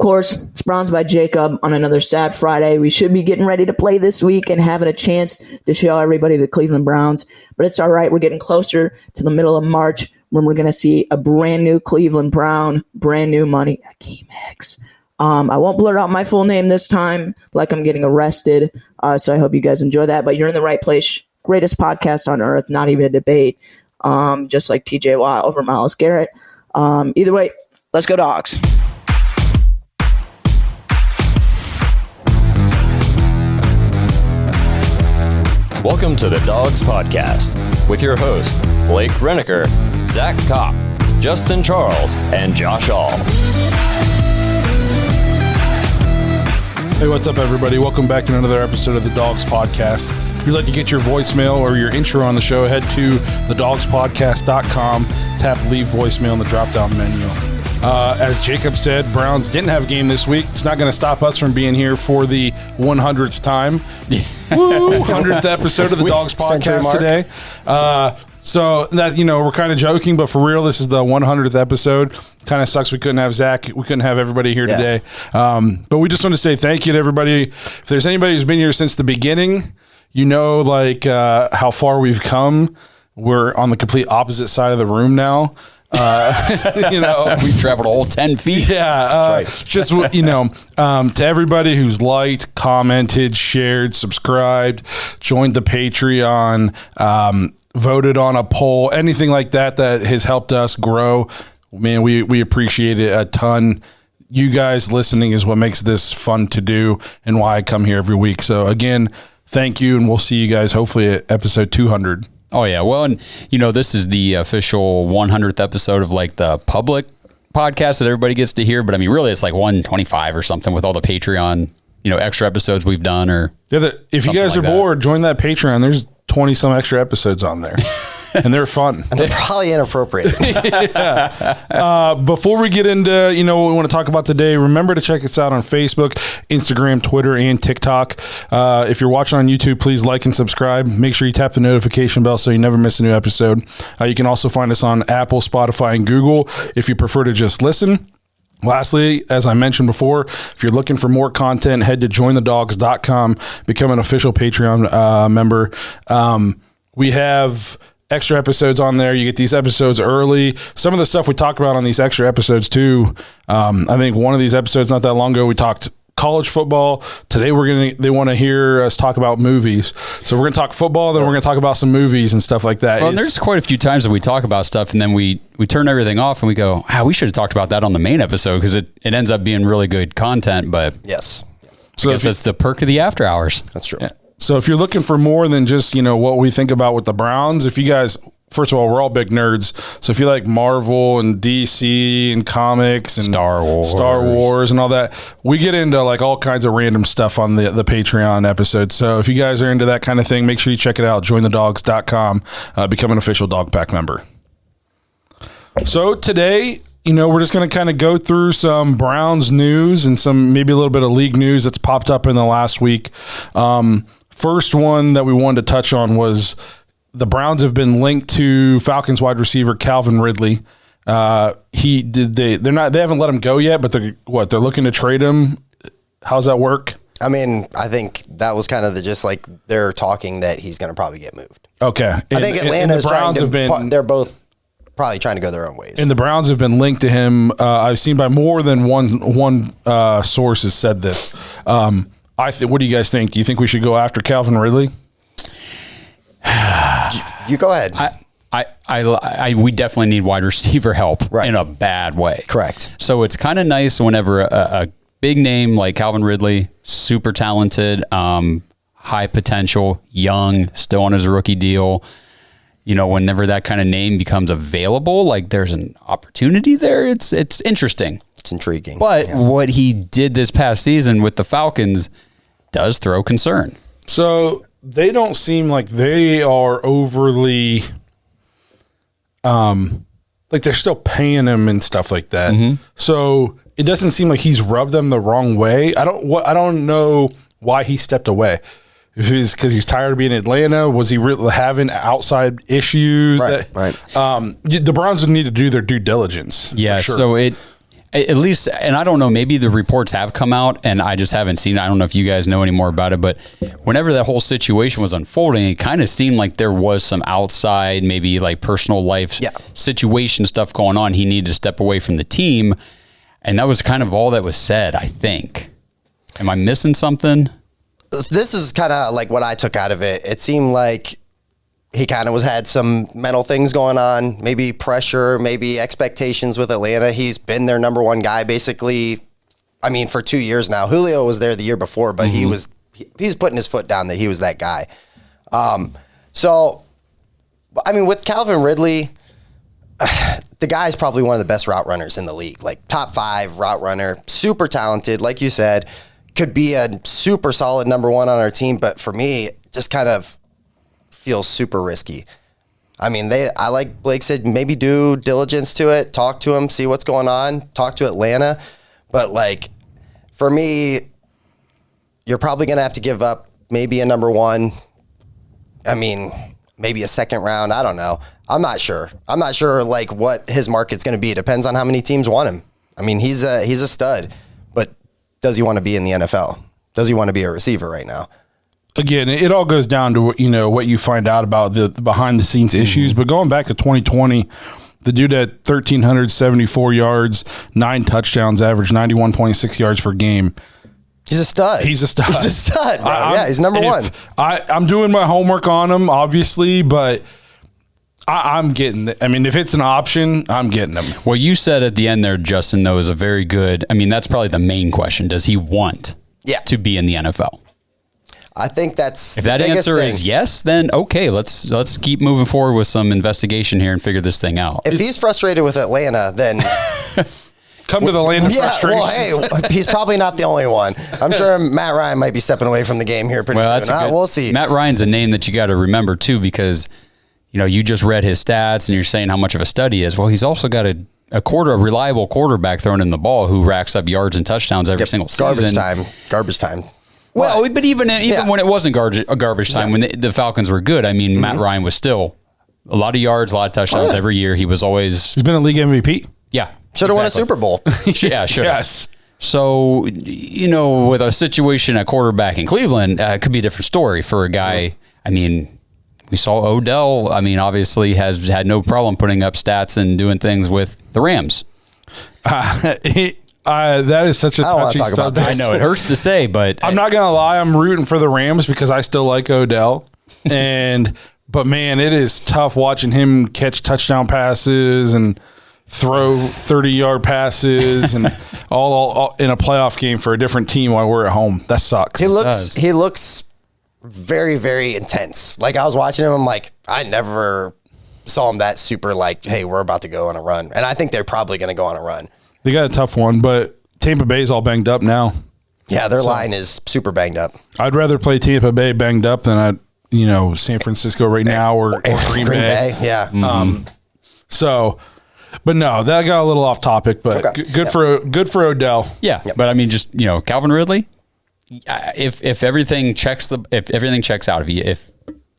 course, it's Browns by Jacob on another sad Friday. We should be getting ready to play this week and having a chance to show everybody the Cleveland Browns. But it's all right. We're getting closer to the middle of March when we're going to see a brand new Cleveland Brown, brand new money at K-Max. I won't blurt out my full name this time like I'm getting arrested. So I hope you guys enjoy that. But you're in the right place. Greatest podcast on earth. Not even a debate. Just like TJ Watt over Myles Garrett. Either way, let's go Dogs. Welcome to the Dogs Podcast with your hosts, Blake Reneker, Zach Kopp, Justin Charles, and Josh All. Hey, what's up, everybody? Welcome back to another episode of the Dogs Podcast. If you'd like to get your voicemail or your intro on the show, head to thedogspodcast.com, tap leave voicemail in the drop-down menu. As Jacob said, Browns didn't have a game this week. It's not going to stop us from being here for the 100th time. Woo! 100th episode of the Dogs Podcast today. So that, we're kind of joking, but for real, this is the 100th episode. Kind of sucks we couldn't have Zach. We couldn't have everybody here today. But we just want to say thank you to everybody. If there's anybody who's been here since the beginning, how far we've come. We're on the complete opposite side of the room now. We traveled a whole 10 feet. Yeah. Just, to everybody who's liked, commented, shared, subscribed, joined the Patreon, voted on a poll, anything like that has helped us grow. Man, we appreciate it a ton. You guys listening is what makes this fun to do and why I come here every week. So again, thank you. And we'll see you guys hopefully at episode 200. Oh, yeah. Well, and, this is the official 100th episode of the public podcast that everybody gets to hear. But I mean, really, it's like 125 or something with all the Patreon, extra episodes we've done. Or if you guys are bored, join that Patreon. There's 20 some extra episodes on there. And they're fun. And they're probably inappropriate. Before we get into, what we want to talk about today, remember to check us out on Facebook, Instagram, Twitter, and TikTok. If you're watching on YouTube, please like and subscribe. Make sure you tap the notification bell so you never miss a new episode. You can also find us on Apple, Spotify, and Google if you prefer to just listen. Lastly, as I mentioned before, if you're looking for more content, head to jointhedogs.com, become an official Patreon member. We have extra episodes on there. You get these episodes early. Some of the stuff we talk about on these extra episodes too. I think one of these episodes not that long ago, we talked college football. Today they want to hear us talk about movies. So we're going to talk football, then we're going to talk about some movies and stuff like that. Well, there's quite a few times that we talk about stuff and then we turn everything off and we go, we should have talked about that on the main episode because it ends up being really good content. But yes. So I guess that's the perk of the after hours. That's true. Yeah. So if you're looking for more than just, what we think about with the Browns, if you guys, first of all, we're all big nerds. So if you like Marvel and DC and comics and Star Wars and all that, we get into all kinds of random stuff on the Patreon episode. So if you guys are into that kind of thing, make sure you check it out. Jointhedogs.com, become an official Dog Pack member. So today, we're just going to kind of go through some Browns news and maybe a little bit of league news that's popped up in the last week. First one that we wanted to touch on was the Browns have been linked to Falcons wide receiver Calvin Ridley. They haven't let him go yet, but they're looking to trade him. How's that work? I mean, I think that was kind of they're talking that he's going to probably get moved. Okay. I think Atlanta's they're both probably trying to go their own ways. And the Browns have been linked to him. I've seen by more than one source has said this. What do you guys think? Do you think we should go after Calvin Ridley? You go ahead. We definitely need wide receiver help in a bad way. Correct. So it's kind of nice whenever a big name like Calvin Ridley, super talented, high potential, young, still on his rookie deal. Whenever that kind of name becomes available, there's an opportunity there. It's interesting. It's intriguing. But what he did this past season with the Falcons does throw concern. So they don't seem like they are overly, they're still paying him and stuff like that. Mm-hmm. So it doesn't seem like he's rubbed them the wrong way. I don't know why he stepped away. If it's because he's tired of being in Atlanta, was he really having outside issues? Right. The Browns would need to do their due diligence. Yeah. for sure. So At least, and I don't know, maybe the reports have come out and I just haven't seen it. I don't know if you guys know any more about it, but whenever that whole situation was unfolding, it kind of seemed like there was some outside, maybe like personal life situation stuff going on. He needed to step away from the team. And that was kind of all that was said, I think. Am I missing something? This is kind of like what I took out of it. It seemed like he kind of had some mental things going on, maybe pressure, maybe expectations with Atlanta. He's been their number one guy basically, I mean, for 2 years now. Julio was there the year before, but he's putting his foot down that he was that guy. So, I mean, with Calvin Ridley, the guy's probably one of the best route runners in the league, like top 5 route runner, super talented, like you said, could be a super solid number 1 on our team. But for me, just kind of feels super risky. I mean, I like Blake said, maybe do diligence to it, talk to him, see what's going on, talk to Atlanta. But like, for me, you're probably going to have to give up maybe a number 1. I mean, maybe a second round. I don't know. I'm not sure like what his market's going to be. It depends on how many teams want him. I mean, he's a stud, but does he want to be in the NFL? Does he want to be a receiver right now? Again, it all goes down to, you know, what you find out about the behind the scenes issues. But going back to 2020, the dude had 1,374 yards, 9 touchdowns, averaged 91.6 yards per game. He's a stud. He's a stud, bro. Yeah, he's number 1. I'm doing my homework on him, obviously, but I'm getting I mean, if it's an option, I'm getting him. What you said at the end there, Justin, though, is a very good, I mean, that's probably the main question. Does he want to be in the NFL? I think that's if that answer is yes, then okay, let's keep moving forward with some investigation here and figure this thing out. If he's frustrated with Atlanta, then come to the land of frustration. Well, hey, he's probably not the only one. I'm sure Matt Ryan might be stepping away from the game here pretty soon. We'll see. Matt Ryan's a name that you got to remember too, because you know you just read his stats and you're saying how much of a stud he is. Well, he's also got a reliable quarterback throwing him the ball who racks up yards and touchdowns every single season. Garbage time. Well, but even when it wasn't garbage time, when the Falcons were good, I mean, Matt Ryan was still a lot of yards, a lot of touchdowns every year. He's been a league MVP. Yeah. Should have won a Super Bowl. Yeah, sure. Yes. So, you know, with a situation at quarterback in Cleveland, it could be a different story for a guy. I mean, we saw Odell. I mean, obviously has had no problem putting up stats and doing things with the Rams. That is such a touchy subject. I know it hurts to say, but I'm not gonna lie. I'm rooting for the Rams because I still like Odell, but man, it is tough watching him catch touchdown passes and throw 30-yard passes and all in a playoff game for a different team while we're at home. That sucks. He looks very, very intense. Like I was watching him, I'm like, I never saw him that super. Like, hey, we're about to go on a run, and I think they're probably going to go on a run. They got a tough one, but Tampa Bay's all banged up now. Yeah, their line is super banged up. I'd rather play Tampa Bay banged up than San Francisco right now or Green Bay. Yeah. But no, that got a little off topic. But good for Odell. Yeah, but I mean, just Calvin Ridley. If everything checks out, if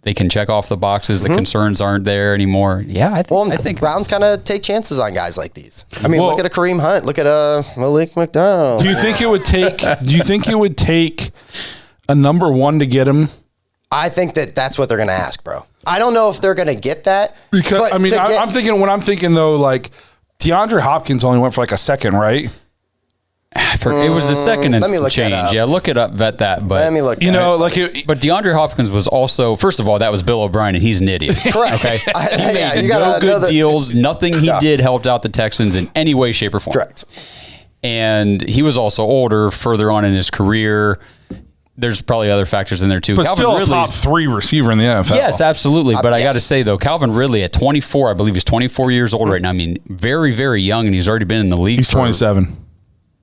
they can check off the boxes, the concerns aren't there anymore. Yeah, I think Browns kind of take chances on guys like these. I mean, look at a Kareem Hunt. Look at a Malik McDowell. Do you think it would take a number 1 to get him? I think that's what they're going to ask, bro. I don't know if they're going to get that. Because I'm thinking though, like DeAndre Hopkins only went for like a second, right? It was the second and some change. Yeah, look it up, vet that. But let me look. But DeAndre Hopkins was also, first of all, that was Bill O'Brien, and he's an idiot. Correct. Okay, he made no good deals. Nothing he did helped out the Texans in any way, shape, or form. Correct. And he was also older, further on in his career. There's probably other factors in there too. But Calvin Ridley's top 3 receiver in the NFL. Yes, absolutely. But I got to say though, Calvin Ridley at 24, I believe he's 24 years old right now. I mean, very, very young, and he's already been in the league. He's 27.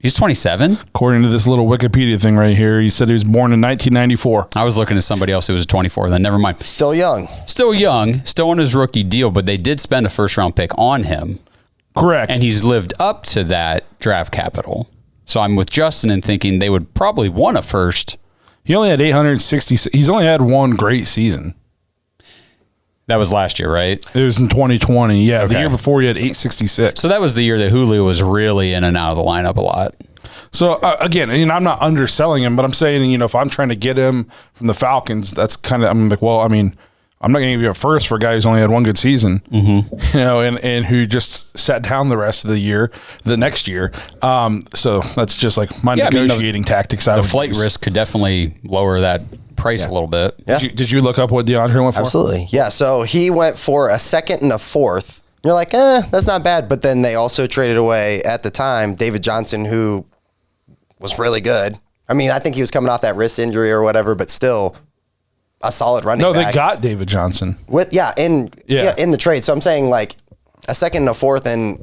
He's 27? According to this little Wikipedia thing right here, he said he was born in 1994. I was looking at somebody else who was 24. Then never mind. Still young. Still on his rookie deal, but they did spend a first-round pick on him. Correct. And he's lived up to that draft capital. So I'm with Justin and thinking they would probably want a first. He only had 860. He's only had one great season. That was last year, right? It was in 2020. Yeah, the Okay. year before he had 866. So that was the year that Julio was really in and out of the lineup a lot. So again, I'm not underselling him, but I'm saying, if I'm trying to get him from the Falcons, that's kind of, I'm like, well, I mean, I'm not going to give you a first for a guy who's only had one good season, and who just sat down the next year. So that's just like my negotiating tactics. The flight risk could definitely lower that price a little bit. Yeah. Did you look up what DeAndre went for? Absolutely. Yeah. So he went for a second and a fourth. You're like, that's not bad. But then they also traded away at the time David Johnson, who was really good. I mean, I think he was coming off that wrist injury or whatever, but still a solid running back. No, they got David Johnson. In the trade. So I'm saying like a second and a fourth, and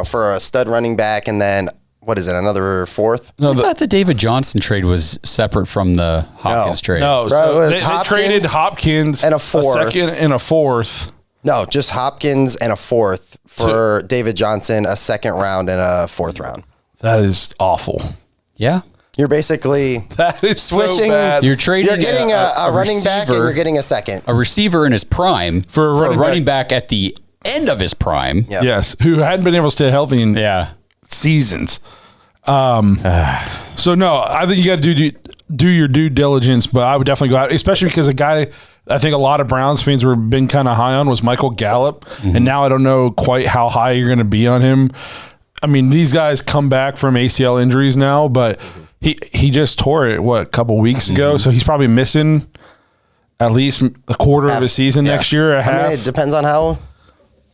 for a stud running back, and then what is it, another fourth? I thought the David Johnson trade was separate from the Hopkins trade. No, Bro, so it was they traded Hopkins and a fourth. a second and a fourth. No, just Hopkins and a fourth for David Johnson, a second round and a fourth round. That is awful. Yeah. You're basically That is switching. so bad. You're trading. You're getting a running back, and you're getting a second. a receiver in his prime For a running back at the end of his prime. Yeah. Yes, who hadn't been able to stay healthy in Yeah. seasons. So no, I think you got to do your due diligence, but I would definitely go out, especially because a guy I think a lot of Browns fans were been kind of high on was Michael Gallup, and now I don't know quite how high you're going to be on him. I mean, these guys come back from ACL injuries now, but he just tore it a couple weeks ago, so he's probably missing at least a quarter of his season next year. I mean, it depends on how.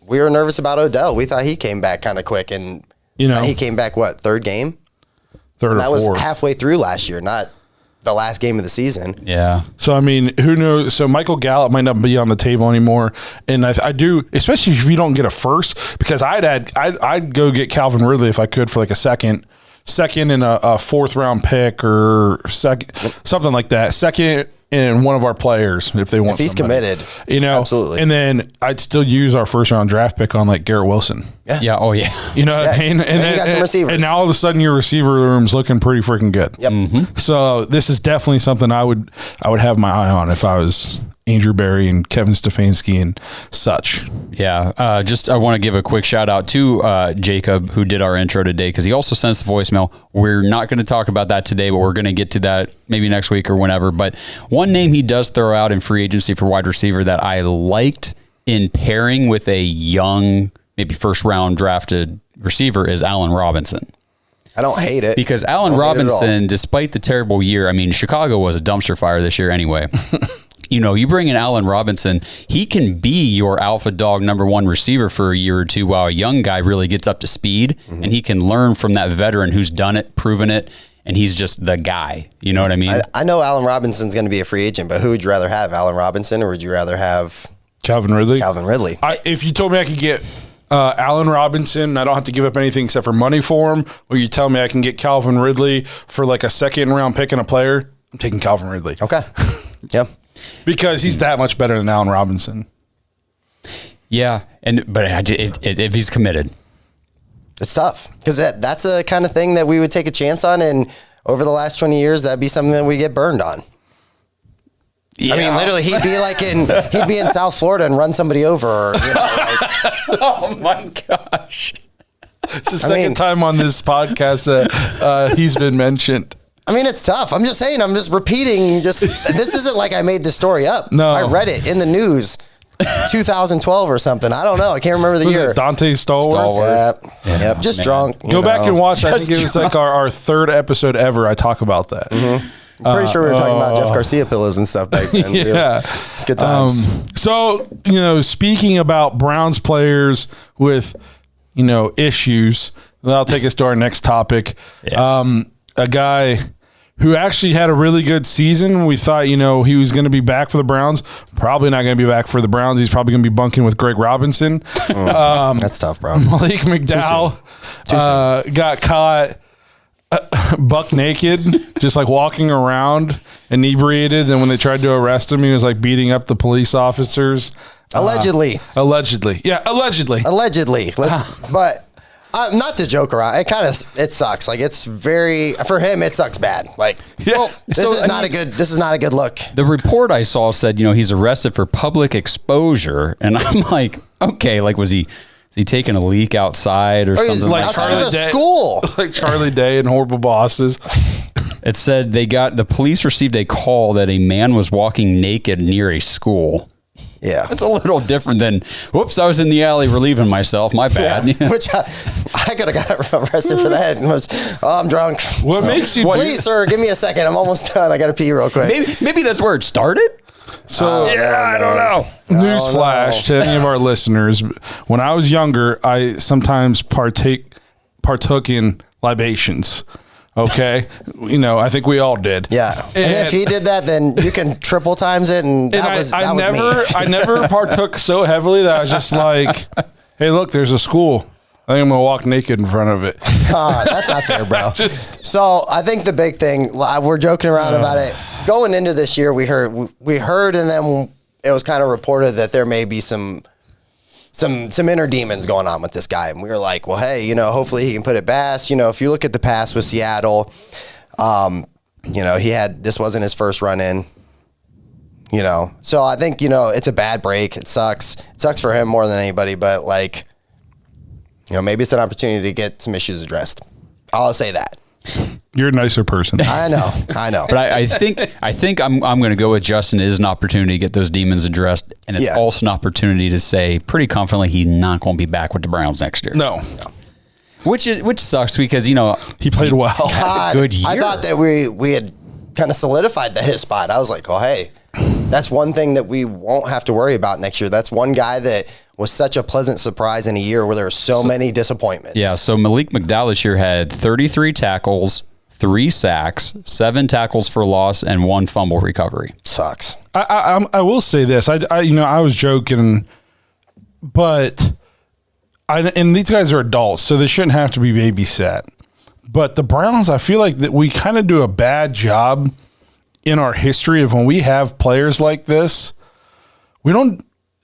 We were nervous about Odell. We thought he came back kind of quick, and he came back third game. Third or That was fourth. halfway through last year, not the last game of the season. Yeah. So, I mean, who knows? So, Michael Gallup might not be on the table anymore. And I do, especially if you don't get a first, because I'd go get Calvin Ridley if I could for like a second and a fourth round pick or something like that. Second and one of our players if they want. If he's somebody. committed, absolutely. And then I'd still use our first round draft pick on like Garrett Wilson. Yeah. Oh, yeah. You know what I mean? And then you got some receivers. And now all of a sudden your receiver room's looking pretty freaking good. Yep. So this is definitely something I would have my eye on if I was Andrew Berry and Kevin Stefanski and such. Yeah. I want to give a quick shout out to Jacob, who did our intro today, because he also sent us the voicemail. We're not going to talk about that today, but we're going to get to that maybe next week or whenever. But one name he does throw out in free agency for wide receiver that I liked in pairing with a young, maybe first round drafted receiver is Allen Robinson. I don't hate it. Because Allen Robinson, despite the terrible year, I mean, Chicago was a dumpster fire this year anyway. You bring in Allen Robinson, he can be your alpha dog number one receiver for a year or two while a young guy really gets up to speed, and he can learn from that veteran who's done it, proven it, and he's just the guy. You know what I mean? I know Allen Robinson's going to be a free agent, but who would you rather have, Allen Robinson, or would you rather have Calvin Ridley? Calvin Ridley. If you told me I could get Allen Robinson, I don't have to give up anything except for money for him, or you tell me I can get Calvin Ridley for like a second round pick and a player, I'm taking Calvin Ridley. Okay. Yep. Because he's that much better than Allen Robinson. Yeah, but if he's committed. It's tough because that's a kind of thing that we would take a chance on, and over the last 20 years, that'd be something that we get burned on. Yeah. I mean, literally, he'd be in South Florida and run somebody over. Or, Oh my gosh! It's the second time on this podcast that he's been mentioned. I mean, it's tough. I'm just saying. I'm just repeating. This isn't like I made the story up. No, I read it in the news, 2012 or something. I don't know. I can't remember the year. Dante Stallworth. Yep. Just drunk. Go back and watch. I think it was like our third episode ever. I talk about that. Mm-hmm. I'm pretty sure we were talking about Jeff Garcia pillows and stuff back then. Yeah. It's good times. So, speaking about Browns players with, issues, that'll take us to our next topic. Yeah. A guy who actually had a really good season. We thought, he was going to be back for the Browns. Probably not going to be back for the Browns. He's probably going to be bunking with Greg Robinson. That's tough, bro. Malik McDowell got caught buck naked, just like walking around inebriated. Then when they tried to arrest him, he was like beating up the police officers. Allegedly. Allegedly. Yeah, allegedly. But Not to joke around. It sucks. Like it's for him. It sucks bad. Like this is not a good look. The report I saw said, he's arrested for public exposure, and I'm like, okay, like was he taking a leak outside or something? Like outside of a school, like Charlie Day and Horrible Bosses. It said the police received a call that a man was walking naked near a school. Yeah. That's a little different than, whoops, I was in the alley relieving myself. My bad. Yeah. Which I could have got arrested for that. And I'm drunk. What makes you... Please, sir, give me a second. I'm almost done. I got to pee real quick. Maybe that's where it started? So I don't know. Newsflash to any of our listeners. When I was younger, I sometimes partook in libations. Okay, I think we all did. Yeah, and if he did that, then you can triple times it, and that was me. I never partook so heavily that I was just like, "Hey, look, there's a school. I think I'm gonna walk naked in front of it." That's not fair, bro. So I think the big thing, we're joking around about it. Going into this year, we heard, and then it was kind of reported that there may be some inner demons going on with this guy. And we were like, well, hey, hopefully he can put it past. If you look at the past with Seattle, this wasn't his first run in, So I think, it's a bad break. It sucks. It sucks for him more than anybody, but maybe it's an opportunity to get some issues addressed. I'll say that. You're a nicer person. I know. But I think I'm going to go with Justin. It is an opportunity to get those demons addressed, and it's also an opportunity to say pretty confidently he's not going to be back with the Browns next year. No. Which sucks because he played well. God, good year. I thought that we had kind of solidified his spot. I was like, oh hey, that's one thing that we won't have to worry about next year. That's one guy that was such a pleasant surprise in a year where there were so many disappointments. Yeah, so Malik McDowell this year had 33 tackles, 3 sacks, 7 tackles for loss, and 1 fumble recovery. Sucks. I will say this. I was joking, but and these guys are adults, so they shouldn't have to be babysat. But the Browns, I feel like that we kind of do a bad job in our history of when we have players like this.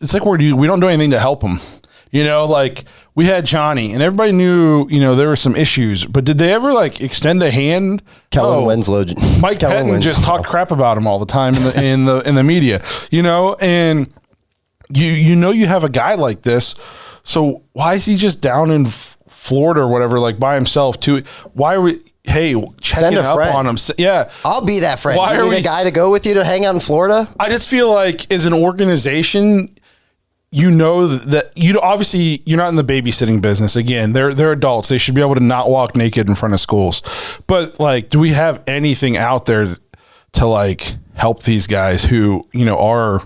It's like we don't do anything to help them. Like we had Johnny, and everybody knew, there were some issues, but did they ever extend a hand? Kellen Winslow, Mike Pettin just talked crap about him all the time in the media, and you have a guy like this. So why is he just down in Florida or whatever, by himself too? Why are we? Hey, checking up on him. Yeah, I'll be that friend. You need a guy to go with you to hang out in Florida? I just feel like as an organization, that obviously you're not in the babysitting business. Again, they're adults. They should be able to not walk naked in front of schools. But do we have anything out there to help these guys who are?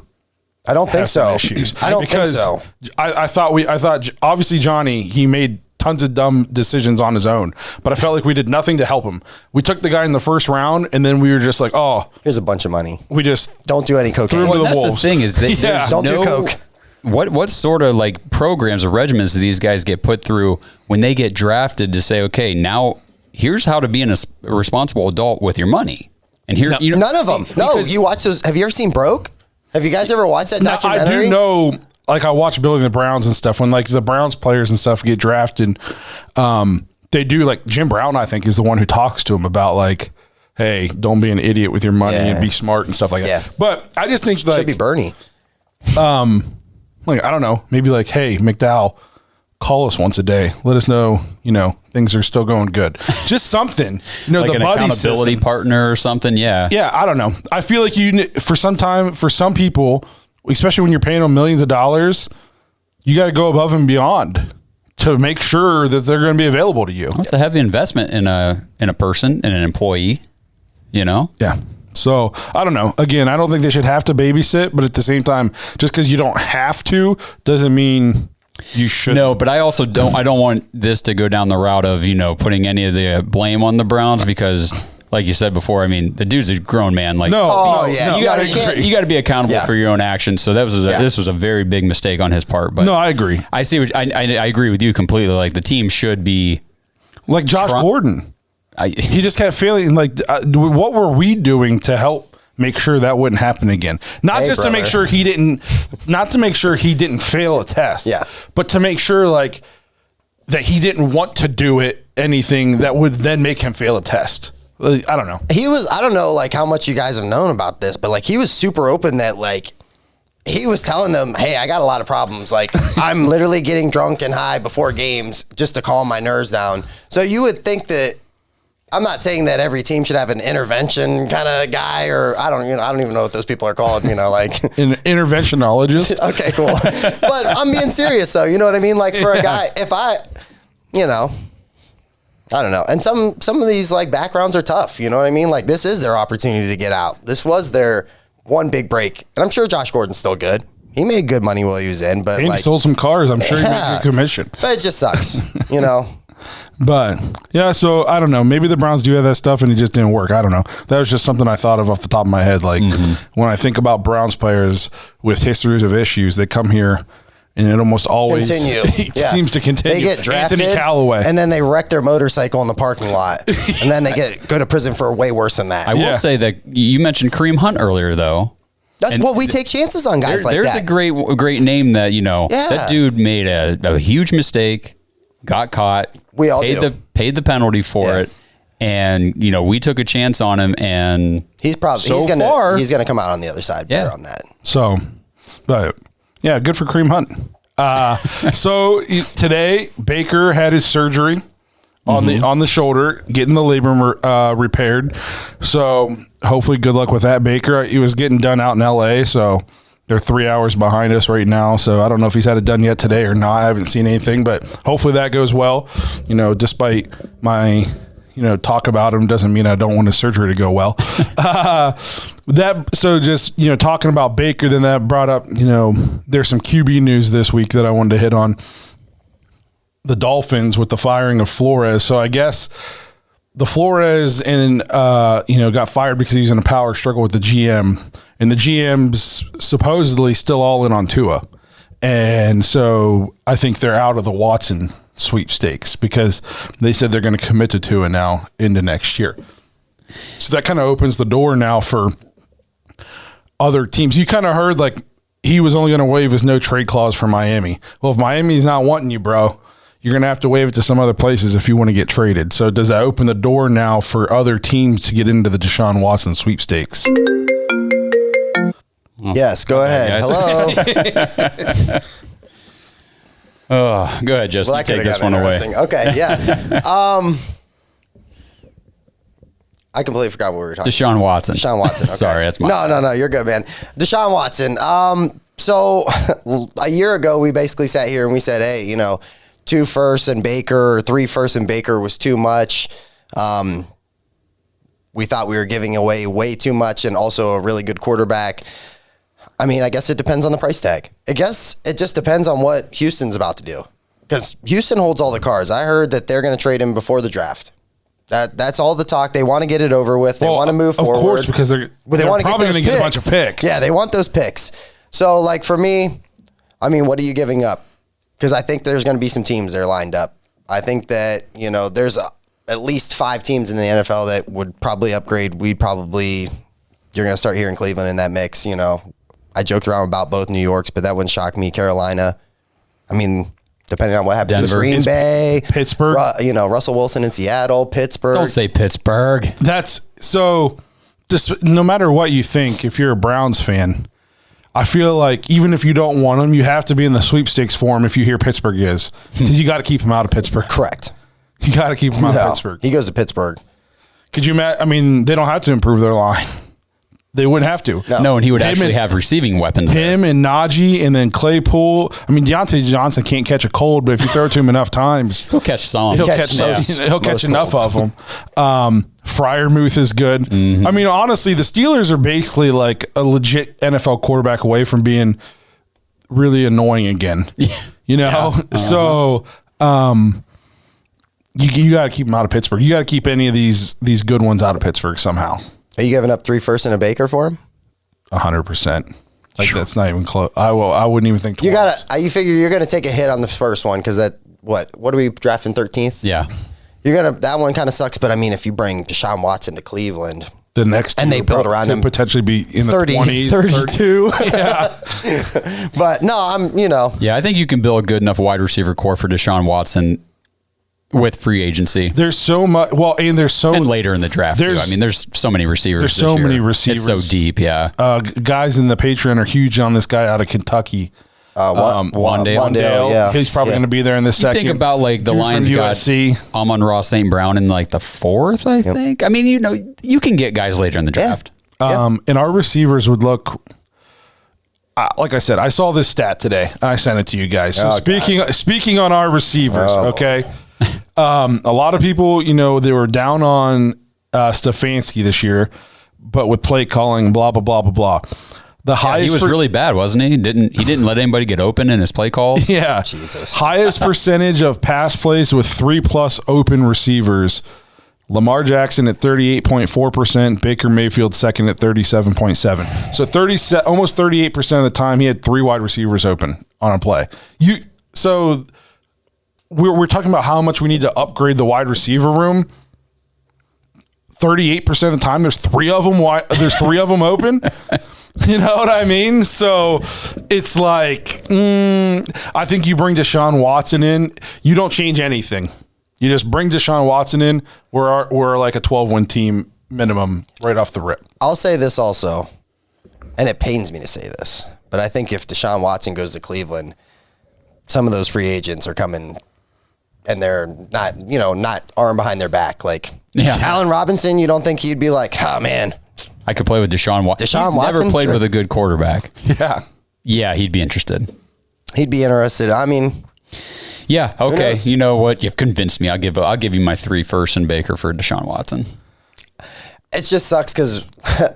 I don't think so. Issues. I don't think so. I thought obviously Johnny, he made tons of dumb decisions on his own, but I felt like we did nothing to help him. We took the guy in the first round, and then we were just like, oh, here's a bunch of money. We just don't do any cocaine. Well, that's the thing is that don't do coke. What sort of programs or regimens do these guys get put through when they get drafted to say, okay, now here's how to be a responsible adult with your money? And here, none of them. No, you watch those. Have you ever seen Broke? Have you guys ever watched that documentary? I do know. I watch Building the Browns and stuff. When the Browns players and stuff get drafted, they do Jim Brown. I think is the one who talks to him about hey, don't be an idiot with your money and be smart and stuff like that. But I just think should be Bernie. I don't know, maybe hey, McDowell, call us once a day. Let us know, things are still going good. Just something, the an buddy accountability system. Partner or something. Yeah. Yeah. I don't know. I feel like for some people, especially when you're paying them millions of dollars, you got to go above and beyond to make sure that they're going to be available to you. That's a heavy investment in a person, in an employee, Yeah. So I don't know. Again, I don't think they should have to babysit, but at the same time, just because you don't have to doesn't mean you should. No, but I also don't. I don't want this to go down the route of putting any of the blame on the Browns because, like you said before, the dude's a grown man. You got to be accountable for your own actions. So this was a very big mistake on his part. But no, I agree. I see. I agree with you completely. The team should be like Josh Gordon. He just kept failing. What were we doing to help make sure that wouldn't happen again? To make sure he didn't fail a test. Yeah. But to make sure that he didn't want to do anything that would then make him fail a test. I don't know. I don't know like how much you guys have known about this, but like he was super open that like he was telling them, hey, I got a lot of problems. Like I'm literally getting drunk and high before games just to calm my nerves down. So you would think that, I'm not saying that every team should have an intervention kind of guy, or I don't even know what those people are called, like an interventionologist. Okay, cool. But I'm being serious though. You know what I mean? Like for a guy, if I don't know. And some of these like backgrounds are tough. You know what I mean? Like this is their opportunity to get out. This was their one big break. And I'm sure Josh Gordon's still good. He made good money while he was in, but and he sold some cars. I'm sure he made a commission. But it just sucks, But yeah, so I don't know. Maybe the Browns do have that stuff and it just didn't work. I don't know. That was just something I thought of off the top of my head. Like when I think about Browns players with histories of issues, they come here and it almost always seems to continue. They get drafted, Anthony Callaway, and then they wreck their motorcycle in the parking lot, and then they go to prison for way worse than that. I will say that you mentioned Kareem Hunt earlier, though. That's what we take chances on guys like that. There's a great name that that dude made a huge mistake, got caught. We all paid the penalty for it, and we took a chance on him, and he's gonna come out on the other side better on that. So, but yeah, good for Kareem Hunt. So today Baker had his surgery on the shoulder, getting the labrum repaired. So hopefully, good luck with that, Baker. He was getting done out in LA, so they're 3 hours behind us right now. So I don't know if he's had it done yet today or not. I haven't seen anything, but hopefully that goes well. Despite my talk about him doesn't mean I don't want his surgery to go well. Talking about Baker, then that brought up, there's some QB news this week that I wanted to hit on. The Dolphins with the firing of Flores. So I guess the Flores got fired because he was in a power struggle with the GM, and the GM's supposedly still all in on Tua. And so I think they're out of the Watson sweepstakes because they said they're going to commit to Tua now into next year. So that kind of opens the door now for other teams. You kind of heard like he was only going to waive his no trade clause for Miami. Well, if Miami's not wanting you, bro, you're going to have to waive it to some other places if you want to get traded. So does that open the door now for other teams to get into the Deshaun Watson sweepstakes? Yes, go ahead. Hello. Go ahead, Justin. Well, take this one away. Okay, yeah. I completely forgot what we were talking about. Deshaun Watson. Okay. Sorry, that's my No, you're good, man. Deshaun Watson. So a year ago, we basically sat here and we said, hey, 2 firsts and Baker, or 3 firsts and Baker was too much. We thought we were giving away way too much and also a really good quarterback. I mean, I guess it depends on the price tag. I guess it just depends on what Houston's about to do. Because Houston holds all the cards. I heard that they're going to trade him before the draft. That's all the talk. They want to get it over with. They want to move forward. Of course, because they're probably going to get a bunch of picks. Yeah, they want those picks. So, like, for me, I mean, what are you giving up? Because I think there's going to be some teams that are lined up. I think that, there's at least 5 teams in the NFL that would probably upgrade. You're going to start hearing Cleveland in that mix, I joked around about both New Yorks, but that wouldn't shock me. Carolina. I mean, depending on what happens with Green Bay. Pittsburgh. Russell Wilson in Seattle. Pittsburgh. Don't say Pittsburgh. That's so just no matter what you think, if you're a Browns fan, I feel like even if you don't want them, you have to be in the sweepstakes for them if you hear Pittsburgh is. Because you got to keep him out of Pittsburgh. Correct. You got to keep him out of Pittsburgh. He goes to Pittsburgh. Could you imagine? I mean, they don't have to improve their line. They wouldn't have to. No, and he would actually have receiving weapons. Him and Najee and then Claypool. I mean, Deontay Johnson can't catch a cold, but if you throw it to him enough times, he'll catch some. He'll catch enough of them. Freiermuth is good. Mm-hmm. I mean, honestly, the Steelers are basically like a legit NFL quarterback away from being really annoying again. So you got to keep them out of Pittsburgh. You got to keep any of these good ones out of Pittsburgh somehow. Are you giving up 3 firsts and a Baker for him? 100%. Like that's not even close. I wouldn't even think twice. You figure you're gonna take a hit on the first one because what are we drafting 13th? Yeah. That one kind of sucks, but I mean if you bring Deshaun Watson to Cleveland, the next and they build around him, potentially be in 30, the 20s, 32. 30. Yeah. But no, Yeah, I think you can build a good enough wide receiver core for Deshaun Watson with free agency. There's so much. Well, and and later in the draft too. I mean, there's so many receivers. There's so many receivers. It's so deep. Yeah. Guys in the Patreon are huge on this guy out of Kentucky. Wandale. Yeah. He's probably going to be there in the second. Think about like the Lions got Amon-Ra St. Brown in like the 4th, I think. I mean, you can get guys later in the draft. And our receivers would look. Like I said, I saw this stat today, and I sent it to you guys. So speaking on our receivers, okay. A lot of people, they were down on Stefanski this year, but with play calling, blah blah blah blah blah. The highest he was really bad, wasn't he? He didn't let anybody get open in his play calls. Yeah, Jesus. Highest percentage of pass plays with 3+ open receivers. Lamar Jackson at 38.4%, Baker Mayfield second at 37.7%. So almost 38% of the time he had 3 wide receivers open on a play. So we're talking about how much we need to upgrade the wide receiver room. 38% of the time there's 3 of them open. You know what I mean? So it's like I think you bring Deshaun Watson in, you don't change anything. You just bring Deshaun Watson in. We're like a 12-win team minimum right off the rip. I'll say this also, and it pains me to say this, but I think if Deshaun Watson goes to Cleveland, some of those free agents are coming, and they're not arm behind their back. Like Allen Robinson, you don't think he'd be like, oh man, I could play with Deshaun Watson. Deshaun Watson never played with a good quarterback. Yeah, he'd be interested. He'd be interested. I mean. Yeah. Okay. You know what? You've convinced me. I'll give you my 3 first and Baker for Deshaun Watson. It just sucks because,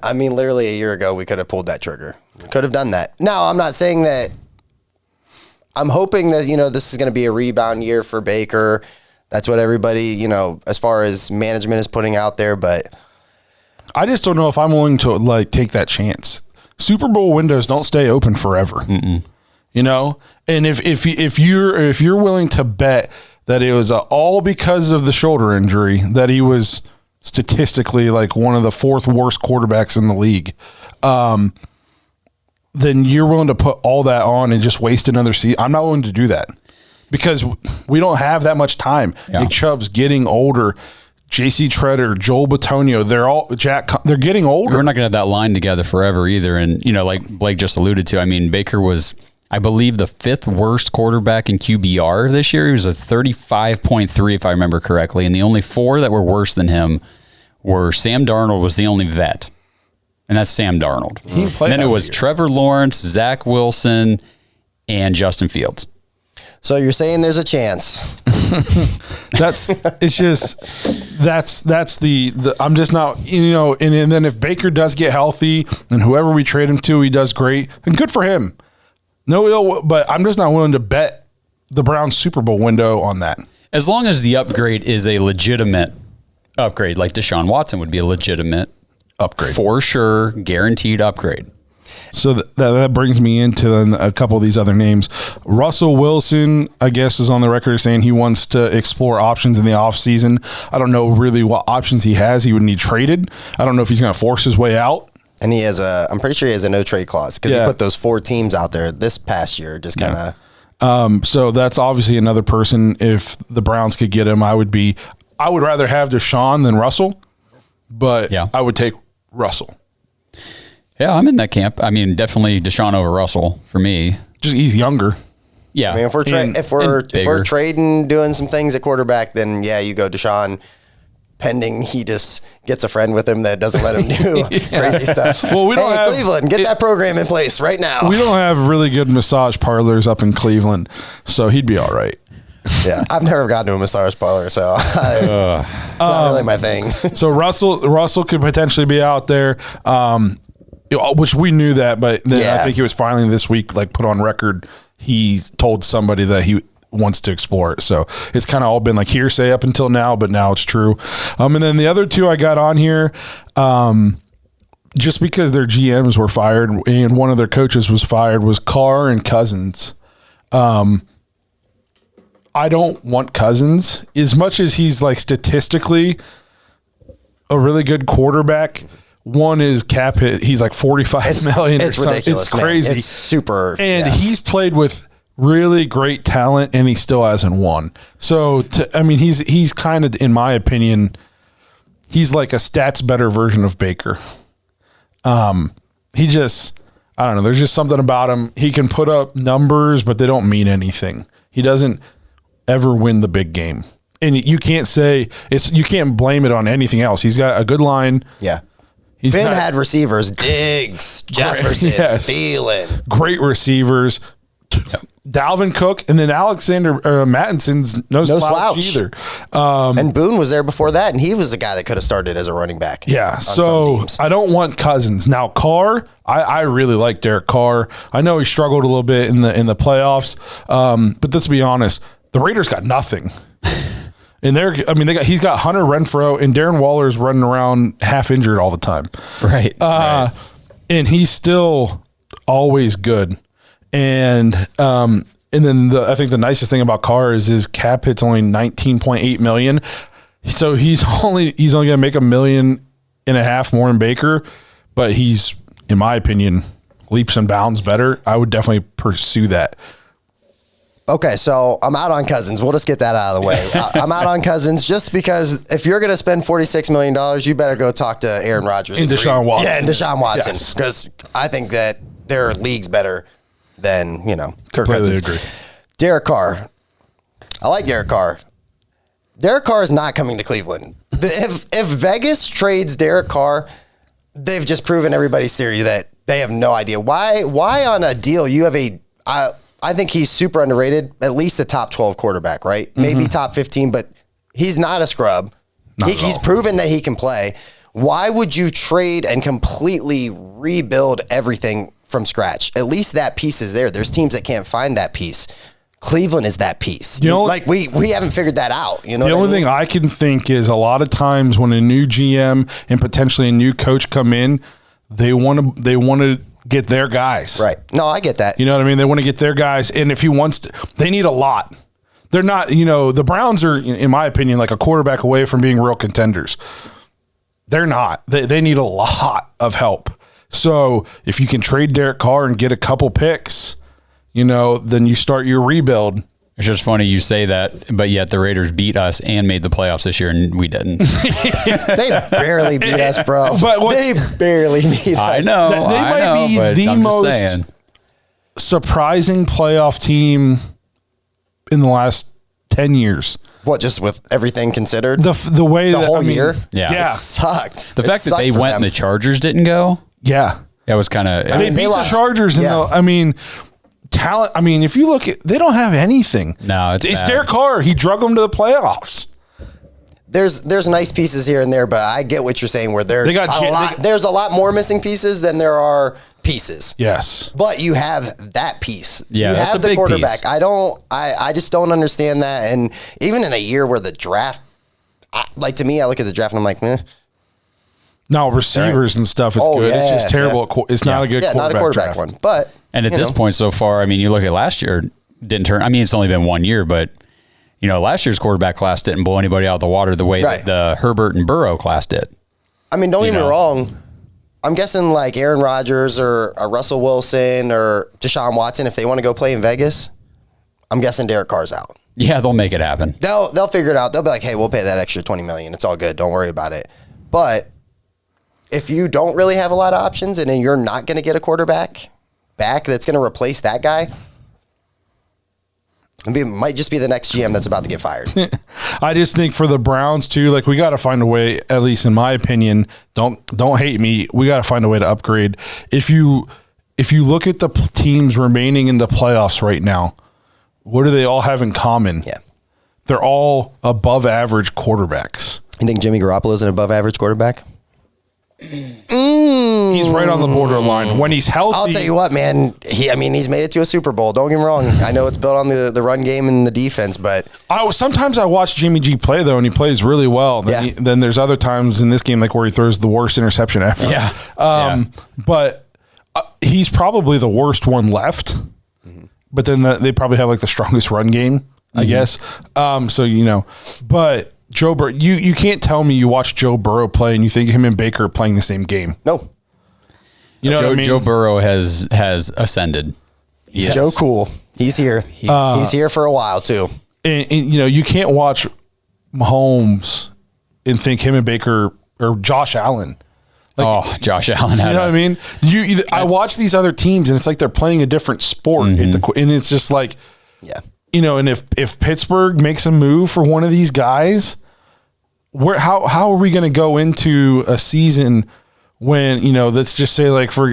I mean, literally a year ago we could have pulled that trigger. We could have done that. No, I'm not saying that. I'm hoping that this is going to be a rebound year for Baker. That's what everybody as far as management is putting out there. But I just don't know if I'm willing to take that chance. Super Bowl windows don't stay open forever. Mm-mm. And if you're willing to bet that it was all because of the shoulder injury, that he was statistically like one of the 4th worst quarterbacks in the league, then you're willing to put all that on and just waste another season. I'm not willing to do that because we don't have that much time. Yeah. Nick Chubb's getting older. J.C. Treader, Joel Bitonio, they're getting older. We're not going to have that line together forever either. And, like Blake just alluded to, I mean, Baker was, I believe, the 5th worst quarterback in QBR this year. He was a 35.3, if I remember correctly. And the only 4 that were worse than him were Sam Darnold was the only vet. And that's Sam Darnold. And then it was Trevor Lawrence, Zach Wilson, and Justin Fields. So you're saying there's a chance. That's the I'm just not, and then if Baker does get healthy and whoever we trade him to, he does great, and good for him. But I'm just not willing to bet the Browns Super Bowl window on that. As long as the upgrade is a legitimate upgrade, like Deshaun Watson would be a legitimate upgrade. For sure, guaranteed upgrade. So that brings me into a couple of these other names. Russell Wilson, I guess, is on the record saying he wants to explore options in the offseason. I don't know really what options he has. He would need traded. I don't know if he's going to force his way out. And I'm pretty sure he has a no trade clause because he put those 4 teams out there this past year. Just kind of. So that's obviously another person. If the Browns could get him, I would rather have Deshaun than Russell, but I would take Russell. Yeah, I'm in that camp. I mean, definitely Deshaun over Russell for me. Just he's younger. Yeah. I mean, if we're trading, doing some things at quarterback, then you go Deshaun, pending he just gets a friend with him that doesn't let him do crazy stuff. Well, we don't have Cleveland, get that program in place right now. We don't have really good massage parlors up in Cleveland, so he'd be all right. Yeah, I've never gotten to a massage parlor, so it's not really my thing. So Russell could potentially be out there. Which we knew that, but then I think he was finally this week put on record. He told somebody that he wants to explore it. So it's kind of all been hearsay up until now, but now it's true. And then the other 2 I got on here, just because their GMs were fired and one of their coaches was fired, was Carr and Cousins. I don't want Cousins as much as he's statistically a really good quarterback. One is cap hit. He's $45 million. It's ridiculous. It's crazy. Man. It's super. And he's played with really great talent, and he still hasn't won. So, he's kind of, in my opinion, he's like a stats better version of Baker. He just, I don't know. There's just something about him. He can put up numbers, but they don't mean anything. He doesn't ever win the big game. And you can't say you can't blame it on anything else. He's got a good line. Yeah. Ben had receivers, Diggs, Jefferson, Thielen. Great receivers. Dalvin Cook, and then Alexander Mattinson's no slouch either. And Boone was there before that, and he was the guy that could have started as a running back. Yeah, so I don't want Cousins. Now, Carr, I really like Derek Carr. I know he struggled a little bit in the playoffs, but let's be honest, the Raiders got nothing. And he's got Hunter Renfrow, and Darren Waller's running around half injured all the time. Right. And he's still always good. And then I think the nicest thing about Carr is his cap hit's only $19.8 million. So he's only going to make $1.5 million more than Baker, but he's, in my opinion, leaps and bounds better. I would definitely pursue that. Okay, so I'm out on Cousins. We'll just get that out of the way. I'm out on Cousins just because if you're going to spend $46 million, you better go talk to Aaron Rodgers. And Deshaun Watson. Yeah, and Deshaun Watson. Because I think that their league's better than, Kirk Cousins. Agree. Derek Carr. I like Derek Carr. Derek Carr is not coming to Cleveland. If Vegas trades Derek Carr, they've just proven everybody's theory that they have no idea. Why on a deal you have I think he's super underrated, at least a top 12 quarterback, right? Mm-hmm. Maybe top 15, but he's not a scrub. He's proven that he can play. Why would you trade and completely rebuild everything from scratch? At least that piece is there. There's teams that can't find that piece. Cleveland is that piece. We haven't figured that out. The only thing I can think is a lot of times when a new GM and potentially a new coach come in, they want to get their guys. Right. No, I get that. You know what I mean? They want to get their guys. And if he wants to, they need a lot. They're not, the Browns are, in my opinion, like a quarterback away from being real contenders. They're not. They need a lot of help. So if you can trade Derek Carr and get a couple picks, then you start your rebuild. It's just funny you say that, but yet the Raiders beat us and made the playoffs this year, and we didn't. They barely beat us, bro. They barely beat us. I know. They might be the most surprising playoff team in the last 10 years. What, just with everything considered? The way the whole year? Yeah. It sucked. The fact that they went and the Chargers didn't go? Yeah. That was kind of... They beat the Chargers talent. If you look at, they don't have anything. No, it's bad. Derek Carr. He drug them to the playoffs. There's nice pieces here and there, but I get what you're saying. Where there's a lot more missing pieces than there are pieces. Yes, but you have that piece. Yeah, you that's have a the big quarterback. piece. I just don't understand that. And even in a year where the draft, to me, I look at the draft and I'm like, eh. No, receivers and stuff. It's good. It's just terrible. Yeah. It's not a good. Yeah, not a quarterback one, but. And at this point so far, you look at last year, didn't turn. It's only been 1 year, but last year's quarterback class didn't blow anybody out of the water the way that the Herbert and Burrow class did. Don't get me wrong. I'm guessing like Aaron Rodgers or Russell Wilson or Deshaun Watson, if they want to go play in Vegas, I'm guessing Derek Carr's out. Yeah, they'll make it happen. They'll figure it out. They'll be like, hey, we'll pay that extra $20 million. It's all good. Don't worry about it. But if you don't really have a lot of options and then you're not going to get a quarterback back that's going to replace that guy, it might just be the next GM that's about to get fired. I just think for the Browns too, we got to find a way, at least in my opinion, don't hate me, we got to find a way to upgrade. If you look at the teams remaining in the playoffs right now, what do they all have in common? Yeah. They're all above average quarterbacks. You think Jimmy Garoppolo is an above average quarterback? He's right on the borderline. When he's healthy, I'll tell you what, man. He's made it to a Super Bowl. Don't get me wrong. I know it's built on the run game and the defense, but sometimes I watch Jimmy G play though, and he plays really well. Then there's other times in this game where he throws the worst interception ever. Yeah. But he's probably the worst one left. Mm-hmm. But then they probably have the strongest run game, I guess. But Joe Burrow, you can't tell me you watch Joe Burrow play and you think him and Baker are playing the same game. No. You know what I mean? Joe Burrow has ascended. Joe Cool. He's here. He's here for a while too. And you can't watch Mahomes and think him and Baker or Josh Allen. Josh Allen. You know what I mean? I watch these other teams and it's like they're playing a different sport. And it's just like, and if Pittsburgh makes a move for one of these guys, how are we going to go into a season when, let's just say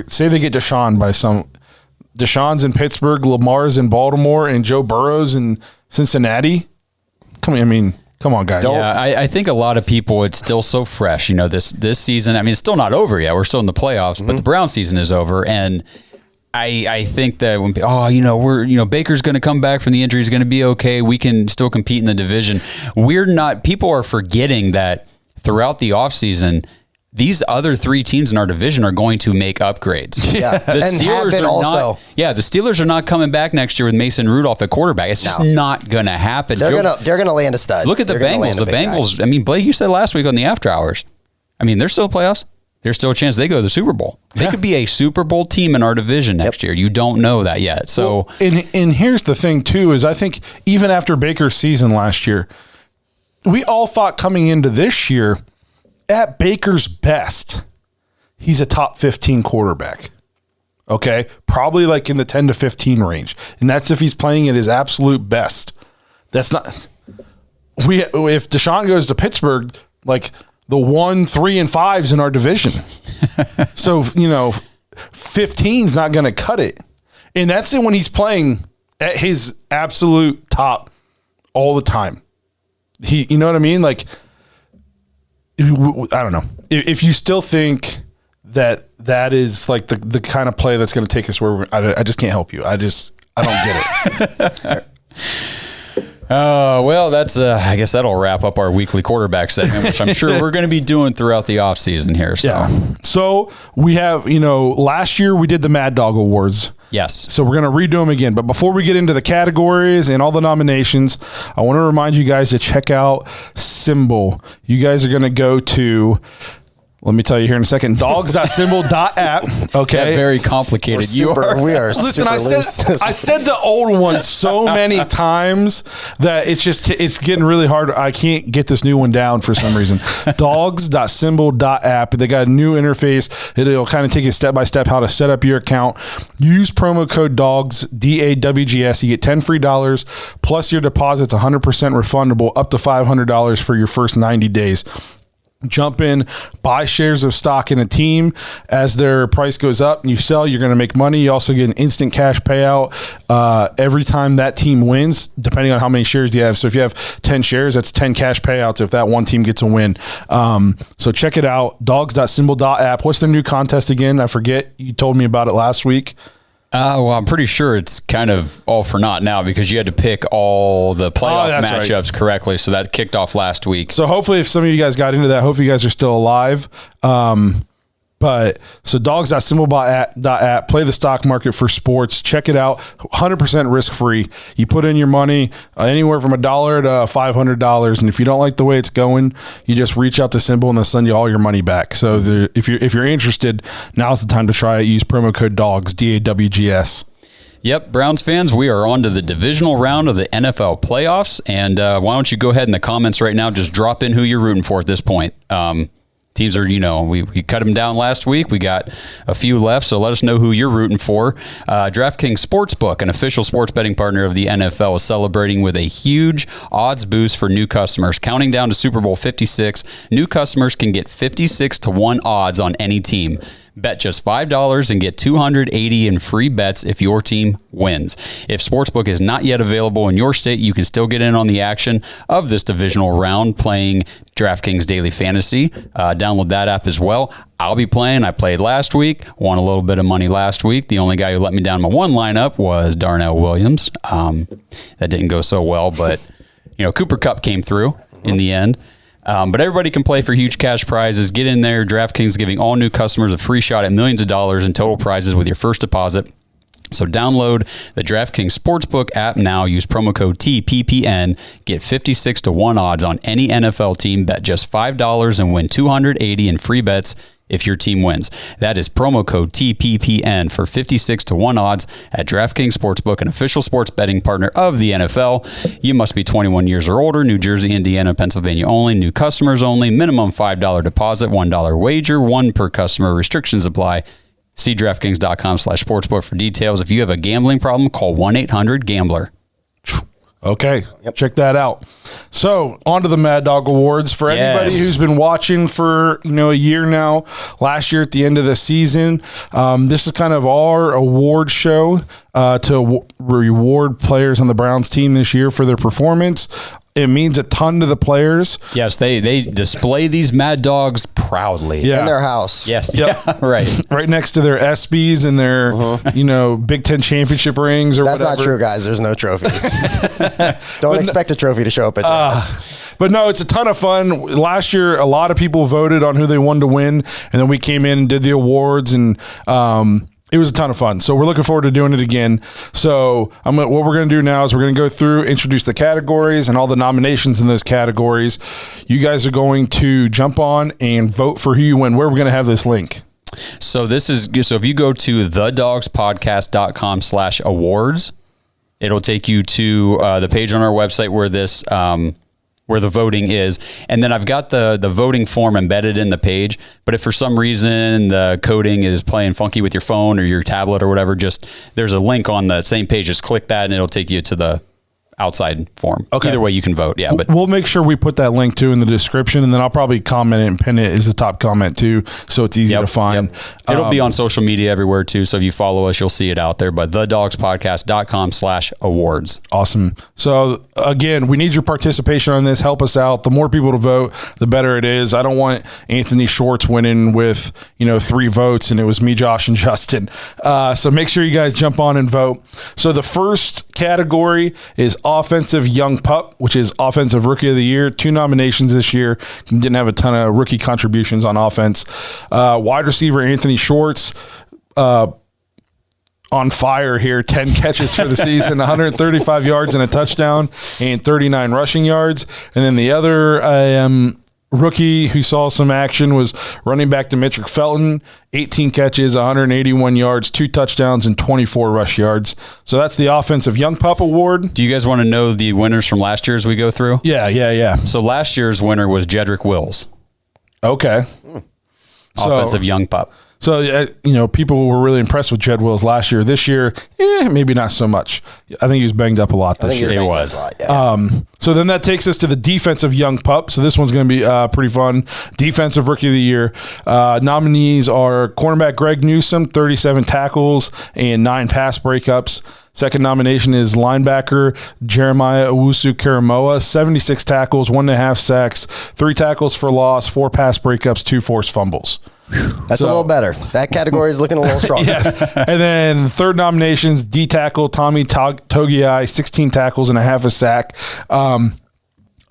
say they get Deshaun's in Pittsburgh, Lamar's in Baltimore, and Joe Burrow's in Cincinnati. Come on, guys. Yeah, I think a lot of people, it's still so fresh. This season, it's still not over yet. We're still in the playoffs, but the Brown season is over. And I think that when Baker's going to come back from the injury, he's going to be okay. We can still compete in the division. People are forgetting that throughout the offseason, these other three teams in our division are going to make upgrades. Yeah, the Steelers are not coming back next year with Mason Rudolph at quarterback. It's just not going to happen. They're gonna land a stud. Look at the Bengals. The Bengals. Blake, you said last week on the After Hours. They're still playoffs. There's still a chance they go to the Super Bowl. They could be a Super Bowl team in our division next year. You don't know that yet. So, and here's the thing too: is I think even after Baker's season last year, we all thought coming into this year, at Baker's best, he's a top 15 quarterback. Okay, probably like in the 10 to 15 range, and that's if he's playing at his absolute best. That's not. If Deshaun goes to Pittsburgh, like, the 1, 3, and 5s in our division. So, 15's not going to cut it. And that's it when he's playing at his absolute top all the time. You know what I mean? Like, I don't know. If you still think that is like the kind of play that's going to take us where I just can't help you. I don't get it. Well, that's I guess that'll wrap up our weekly quarterback segment, which I'm sure we're going to be doing throughout the offseason here. So. Yeah. So we have, last year we did the Mad Dawg Awards. Yes. So we're going to redo them again. But before we get into the categories and all the nominations, I want to remind you guys to check out Symbol. You guys are going to go to... Let me tell you here in a second. Dogs.symbol.app. Okay. Very complicated. We are. Listen, I said the old one so many times that it's getting really hard. I can't get this new one down for some reason. Dogs.symbol.app. They got a new interface. It'll kind of take you step by step how to set up your account. Use promo code DAWGS, DAWGS. You get $10 free plus your deposit's 100% refundable, up to $500 for your first 90 days. Jump in, buy shares of stock in a team. As their price goes up and you sell, you're going to make money. You also get an instant cash payout every time that team wins, depending on how many shares you have. So if you have 10 shares, that's 10 cash payouts if that one team gets a win. So check it out, dogs.symbol.app. What's their new contest again? I forget. You told me about it last week. Well, I'm pretty sure it's kind of all for naught now because you had to pick all the playoff matchups correctly. So that kicked off last week. So hopefully if some of you guys got into that, hopefully you guys are still alive. So dogs.symbol.app, play the stock market for sports. Check it out. 100% risk free. You put in your money anywhere from $1 to $500. And if you don't like the way it's going, you just reach out to Symbol and they'll send you all your money back. So if you're interested, now's the time to try it. Use promo code DAWGS, DAWGS. Yep, Browns fans, we are on to the divisional round of the NFL playoffs. And why don't you go ahead in the comments right now, just drop in who you're rooting for at this point. Teams are, we cut them down last week. We got a few left, so let us know who you're rooting for. DraftKings Sportsbook, an official sports betting partner of the NFL, is celebrating with a huge odds boost for new customers. Counting down to Super Bowl 56, new customers can get 56-1 odds on any team. Bet just $5 and get $280 in free bets if your team wins. If Sportsbook is not yet available in your state, you can still get in on the action of this divisional round playing DraftKings Daily Fantasy. Download that app as well. I'll be playing. I played last week, won a little bit of money last week. The only guy who let me down my one lineup was Darnell Williams. That didn't go so well, but Cooper Kupp came through in the end. But everybody can play for huge cash prizes. Get in there. DraftKings giving all new customers a free shot at millions of dollars in total prizes with your first deposit. So download the DraftKings Sportsbook app now. Use promo code TPPN. Get 56-1 odds on any NFL team. Bet just $5 and win $280 in free bets if your team wins. That is promo code TPPN for 56-1 odds at DraftKings Sportsbook, an official sports betting partner of the NFL. You must be 21 years or older. New Jersey, Indiana, Pennsylvania only. New customers only. Minimum $5 deposit, $1 wager, one per customer. Restrictions apply. See DraftKings.com/sportsbook for details. If you have a gambling problem, call 1-800-GAMBLER. Okay, check that out. So, on to the Mad Dawg Awards. For anybody who's been watching for a year now, last year at the end of the season, this is kind of our award show to reward players on the Browns team this year for their performance. It means a ton to the players. Yes, they display these Mad Dogs proudly. In their house. Yes. Yep. Yeah, right. Right next to their ESPYs and their, Big Ten championship rings or That's whatever. not true, guys. There's no trophies. Don't expect a trophy to show up at their house. But no, it's a ton of fun. Last year, a lot of people voted on who they wanted to win, and then we came in and did the awards, and it was a ton of fun. So we're looking forward to doing it again. So what we're going to do now is we're going to go through, introduce the categories and all the nominations in those categories. You guys are going to jump on and vote for who you win. Where are we going to have this link? So if you go to thedogspodcast.com/awards, it'll take you to the page on our website where this where the voting is. And then I've got the voting form embedded in the page. But if for some reason the coding is playing funky with your phone or your tablet or whatever, there's a link on the same page. Just click that and it'll take you to the outside form. Okay. Either way you can vote. Yeah, but we'll make sure we put that link too in the description, and then I'll probably comment it and pin it as the top comment too, so it's easy to find. It'll be on social media everywhere too. So if you follow us, you'll see it out there. But thedogspodcast.com/awards. Awesome. So again, we need your participation on this. Help us out. The more people to vote, the better it is. I don't want Anthony Schwartz winning with 3 votes and it was me, Josh, and Justin. So make sure you guys jump on and vote. So the first category is Offensive Young Pup, which is Offensive Rookie of the Year. 2 nominations this year. Didn't have a ton of rookie contributions on offense. Wide receiver Anthony Schwartz, on fire here. 10 catches for the season, 135 yards and a touchdown, and 39 rushing yards. And then the other rookie who saw some action was running back Demetric Felton, 18 catches, 181 yards, 2 touchdowns, and 24 rush yards. So that's the Offensive Young Pup Award. Do you guys want to know the winners from last year as we go through? Yeah. So last year's winner was Jedrick Wills. Okay. Offensive Young Pup. So, people were really impressed with Jed Wills last year. This year, maybe not so much. I think he was banged up a lot this year. It was. So then that takes us to the Defensive Young Pup. So this one's going to be pretty fun. Defensive Rookie of the Year. Nominees are cornerback Greg Newsome, 37 tackles and 9 pass breakups. Second nomination is linebacker Jeremiah Owusu-Karamoah, 76 tackles, 1.5 sacks, 3 tackles for loss, 4 pass breakups, 2 forced fumbles. That's a little better. That category is looking a little stronger. And then third nominations, D tackle Tommy Togiai, 16 tackles and a half a sack. I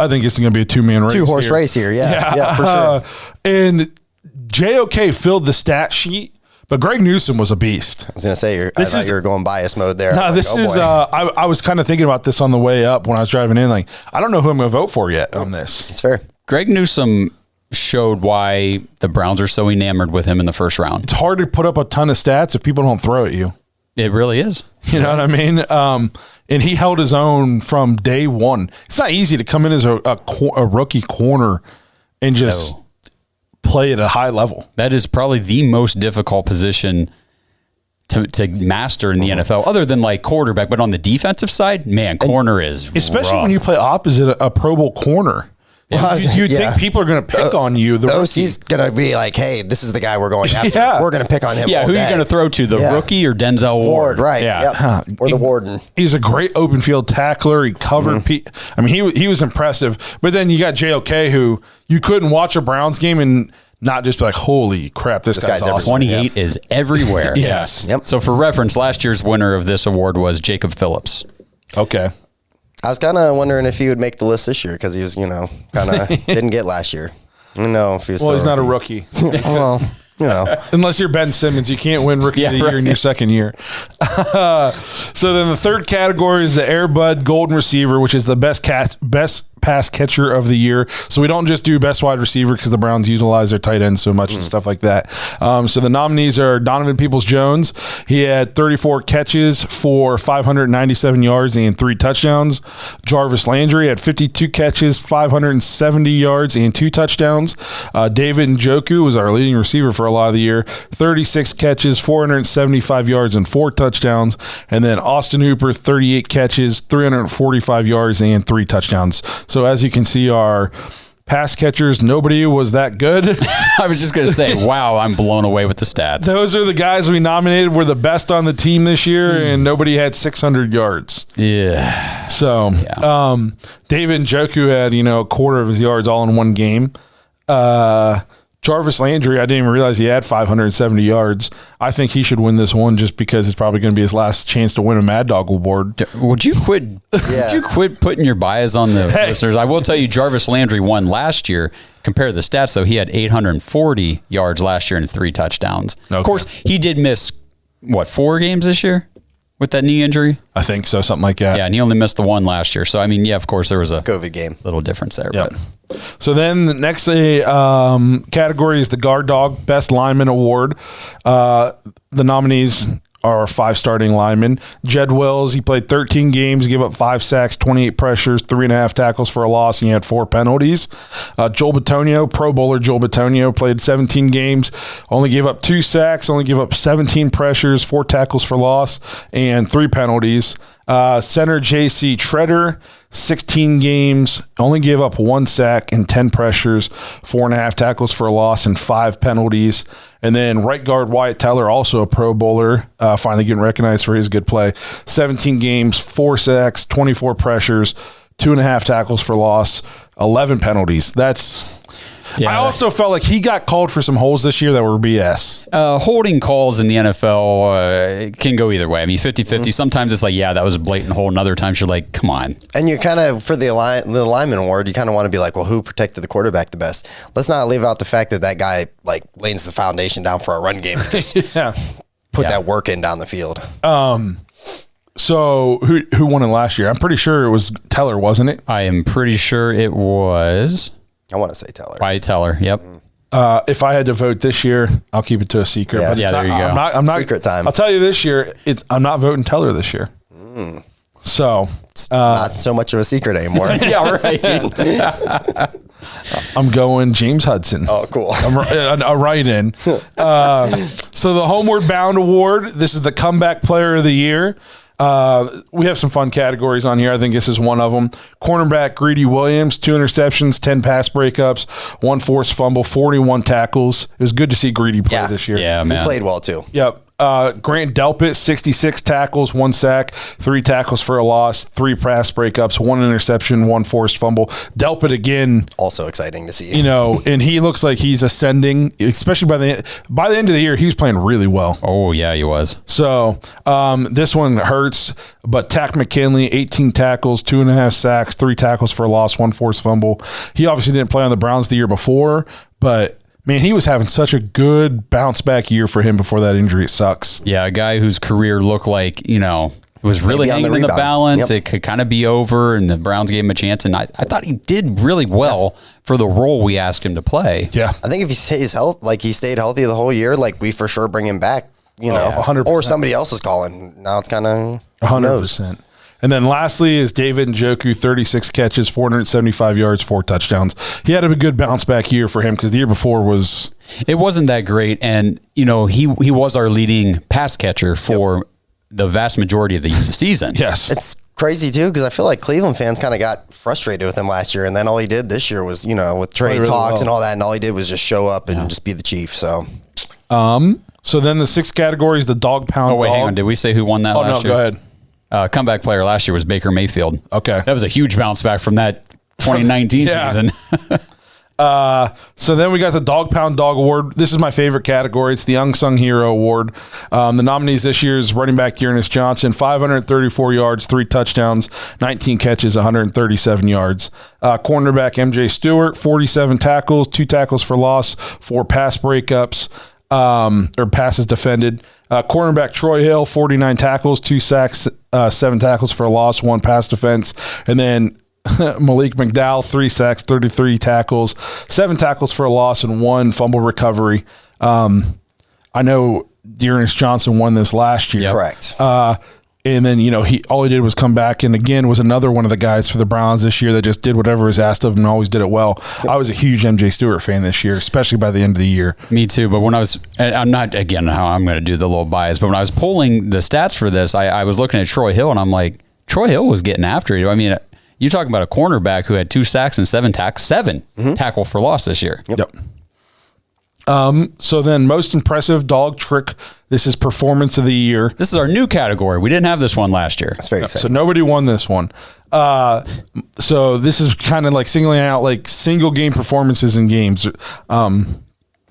think it's going to be a 2-man race. 2-horse race here. Yeah, for sure. And JOK filled the stat sheet, but Greg Newsome was a beast. I was going to say, I thought you were going bias mode there. No, I I was kind of thinking about this on the way up when I was driving in. Like, I don't know who I'm going to vote for yet on this. It's fair. Greg Newsome showed why the Browns are so enamored with him in the first round. It's hard to put up a ton of stats if people don't throw at you. It really is. You know what I mean? And he held his own from day one. It's not easy to come in as a rookie corner and just play at a high level. That is probably the most difficult position to master in the NFL, other than like quarterback. But on the defensive side, man, corner is especially rough. when you play opposite a Pro Bowl corner. You'd think people are going to pick on you. The OC's going to be like, hey, this is the guy we're going after. Yeah. We're going to pick on him. Yeah, who are you going to throw to? The rookie or Denzel Ward? Right. Yeah. Yep. Or the Warden. He's a great open field tackler. He covered he was impressive. But then you got JOK, who you couldn't watch a Browns game and not just be like, holy crap, this guy's awesome. 28 is everywhere. Yes. Yeah. Yep. So for reference, last year's winner of this award was Jacob Phillips. Okay. I was kind of wondering if he would make the list this year because he was, kind of didn't get last year. I don't know if he was. Well, he's not a rookie. Well, unless you're Ben Simmons, you can't win Rookie of the Year in your second year. So then the third category is the Air Bud Golden Receiver, which is the best pass pass catcher of the year. So we don't just do best wide receiver because the Browns utilize their tight ends so much and stuff like that. So the nominees are Donovan Peoples-Jones. He had 34 catches for 597 yards and 3 touchdowns. Jarvis Landry had 52 catches, 570 yards and 2 touchdowns. David Njoku was our leading receiver for a lot of the year. 36 catches, 475 yards and 4 touchdowns. And then Austin Hooper, 38 catches, 345 yards and 3 touchdowns. So as you can see, our pass catchers, nobody was that good. I was just going to say, wow, I'm blown away with the stats. Those are the guys we nominated were the best on the team this year, and nobody had 600 yards. Yeah. So David Njoku had, a quarter of his yards all in one game. Jarvis Landry, I didn't even realize he had 570 yards. I think he should win this one just because it's probably going to be his last chance to win a Mad Dawg Award. Would you quit? Would you quit putting your bias on the listeners? I will tell you, Jarvis Landry won last year. Compare the stats, though. He had 840 yards last year and 3 touchdowns. Okay. Of course, he did miss, 4 games this year with that knee injury? I think so, something like that. Yeah, and he only missed the one last year. So, of course, there was a COVID game. Little difference there. Yep. But. So then the next category is the Guard Dog Best Lineman Award. The nominees are 5 starting linemen. Jed Wills, he played 13 games, gave up 5 sacks, 28 pressures, 3.5 tackles for a loss, and he had 4 penalties. Joel Bitonio, Pro Bowler Joel Bitonio, played 17 games, only gave up 2 sacks, only gave up 17 pressures, 4 tackles for loss, and 3 penalties. Center J.C. Treader, 16 games, only gave up 1 sack and 10 pressures, 4.5 tackles for a loss, and 5 penalties. And then right guard Wyatt Teller, also a Pro Bowler, finally getting recognized for his good play. 17 games, 4 sacks, 24 pressures, 2.5 tackles for loss, 11 penalties. I also felt like he got called for some holes this year that were BS. Holding calls in the NFL can go either way. 50-50. Sometimes it's like, that was a blatant hold. And other times you're like, come on. And you kind of, for the lineman award, you kind of want to be like, well, who protected the quarterback the best? Let's not leave out the fact that guy lays the foundation down for a run game. Just put that work in down the field. So who won it last year? I'm pretty sure it was Teller, wasn't it? I am pretty sure it was. I want to say Teller. Wyatt Teller, yep. If I had to vote this year, I'll keep it to a secret. Yeah, but there you go. I'm not secret time. I'll tell you this year, I'm not voting Teller this year. So it's not so much of a secret anymore. Yeah, right. I'm going James Hudson. Oh, cool. A write-in. So the Homeward Bound Award. This is the Comeback Player of the Year. We have some fun categories on here. I think this is one of them. Cornerback Greedy Williams, 2 interceptions, 10 pass breakups, 1 forced fumble, 41 tackles. It was good to see Greedy play this year. Yeah, man. He played well too. Yep. Grant Delpit, 66 tackles, 1 sack, 3 tackles for a loss, 3 pass breakups, 1 interception, 1 forced fumble. Delpit again, also exciting to see. And he looks like he's ascending, especially by the end of the year. He was playing really well. Oh yeah, he was. So this one hurts, but Tack McKinley, 18 tackles, 2.5 sacks, 3 tackles for a loss, 1 forced fumble. He obviously didn't play on the Browns the year before, but man, he was having such a good bounce back year for him before that injury. It sucks. Yeah, a guy whose career looked like, was really hanging in the balance. Yep. It could kind of be over, and the Browns gave him a chance. And I thought he did really well for the role we asked him to play. Yeah. I think if he stays he stayed healthy the whole year, we for sure bring him back, 100%. Or somebody else is calling. Now it's kind of 100%. And then lastly is David Njoku, 36 catches, 475 yards, 4 touchdowns. He had a good bounce back year for him because the year before was... It wasn't that great. And, he was our leading pass catcher for the vast majority of the season. Yes. It's crazy, too, because I feel like Cleveland fans kind of got frustrated with him last year. And then all he did this year was, with trade talks and all that. And all he did was just show up and just be the chief. So... So then the 6th category is the Dog Pound Dog. Hang on. Did we say who won that last year? Go ahead. Comeback player last year was Baker Mayfield. Okay. That was a huge bounce back from that 2019 season. So then we got the Dog Pound Dog Award. This is my favorite category. It's the Unsung Hero Award. The nominees this year is running back Dearness Johnson, 534 yards, 3 touchdowns, 19 catches, 137 yards. Cornerback MJ Stewart, 47 tackles, 2 tackles for loss, 4 pass breakups, or passes defended. Cornerback Troy Hill, 49 tackles, 2 sacks, 7 tackles for a loss, 1 pass defense. And then Malik McDowell, 3 sacks, 33 tackles, 7 tackles for a loss, and 1 fumble recovery. I know Dearness Johnson won this last year. Correct. And then, all he did was come back and again was another one of the guys for the Browns this year that just did whatever was asked of him and always did it well. I was a huge MJ Stewart fan this year, especially by the end of the year. Me too. But when I'm not, again, how I'm going to do the little bias, but when I was pulling the stats for this, I was looking at Troy Hill and I'm like, Troy Hill was getting after it. I mean, you're talking about a cornerback who had 2 sacks and 7 tackle for loss this year. Yep. So then most impressive dog trick. This is performance of the year. This is our new category. We didn't have this one last year. That's very exciting. So nobody won this one. So this is kind of like singling out like single game performances in games.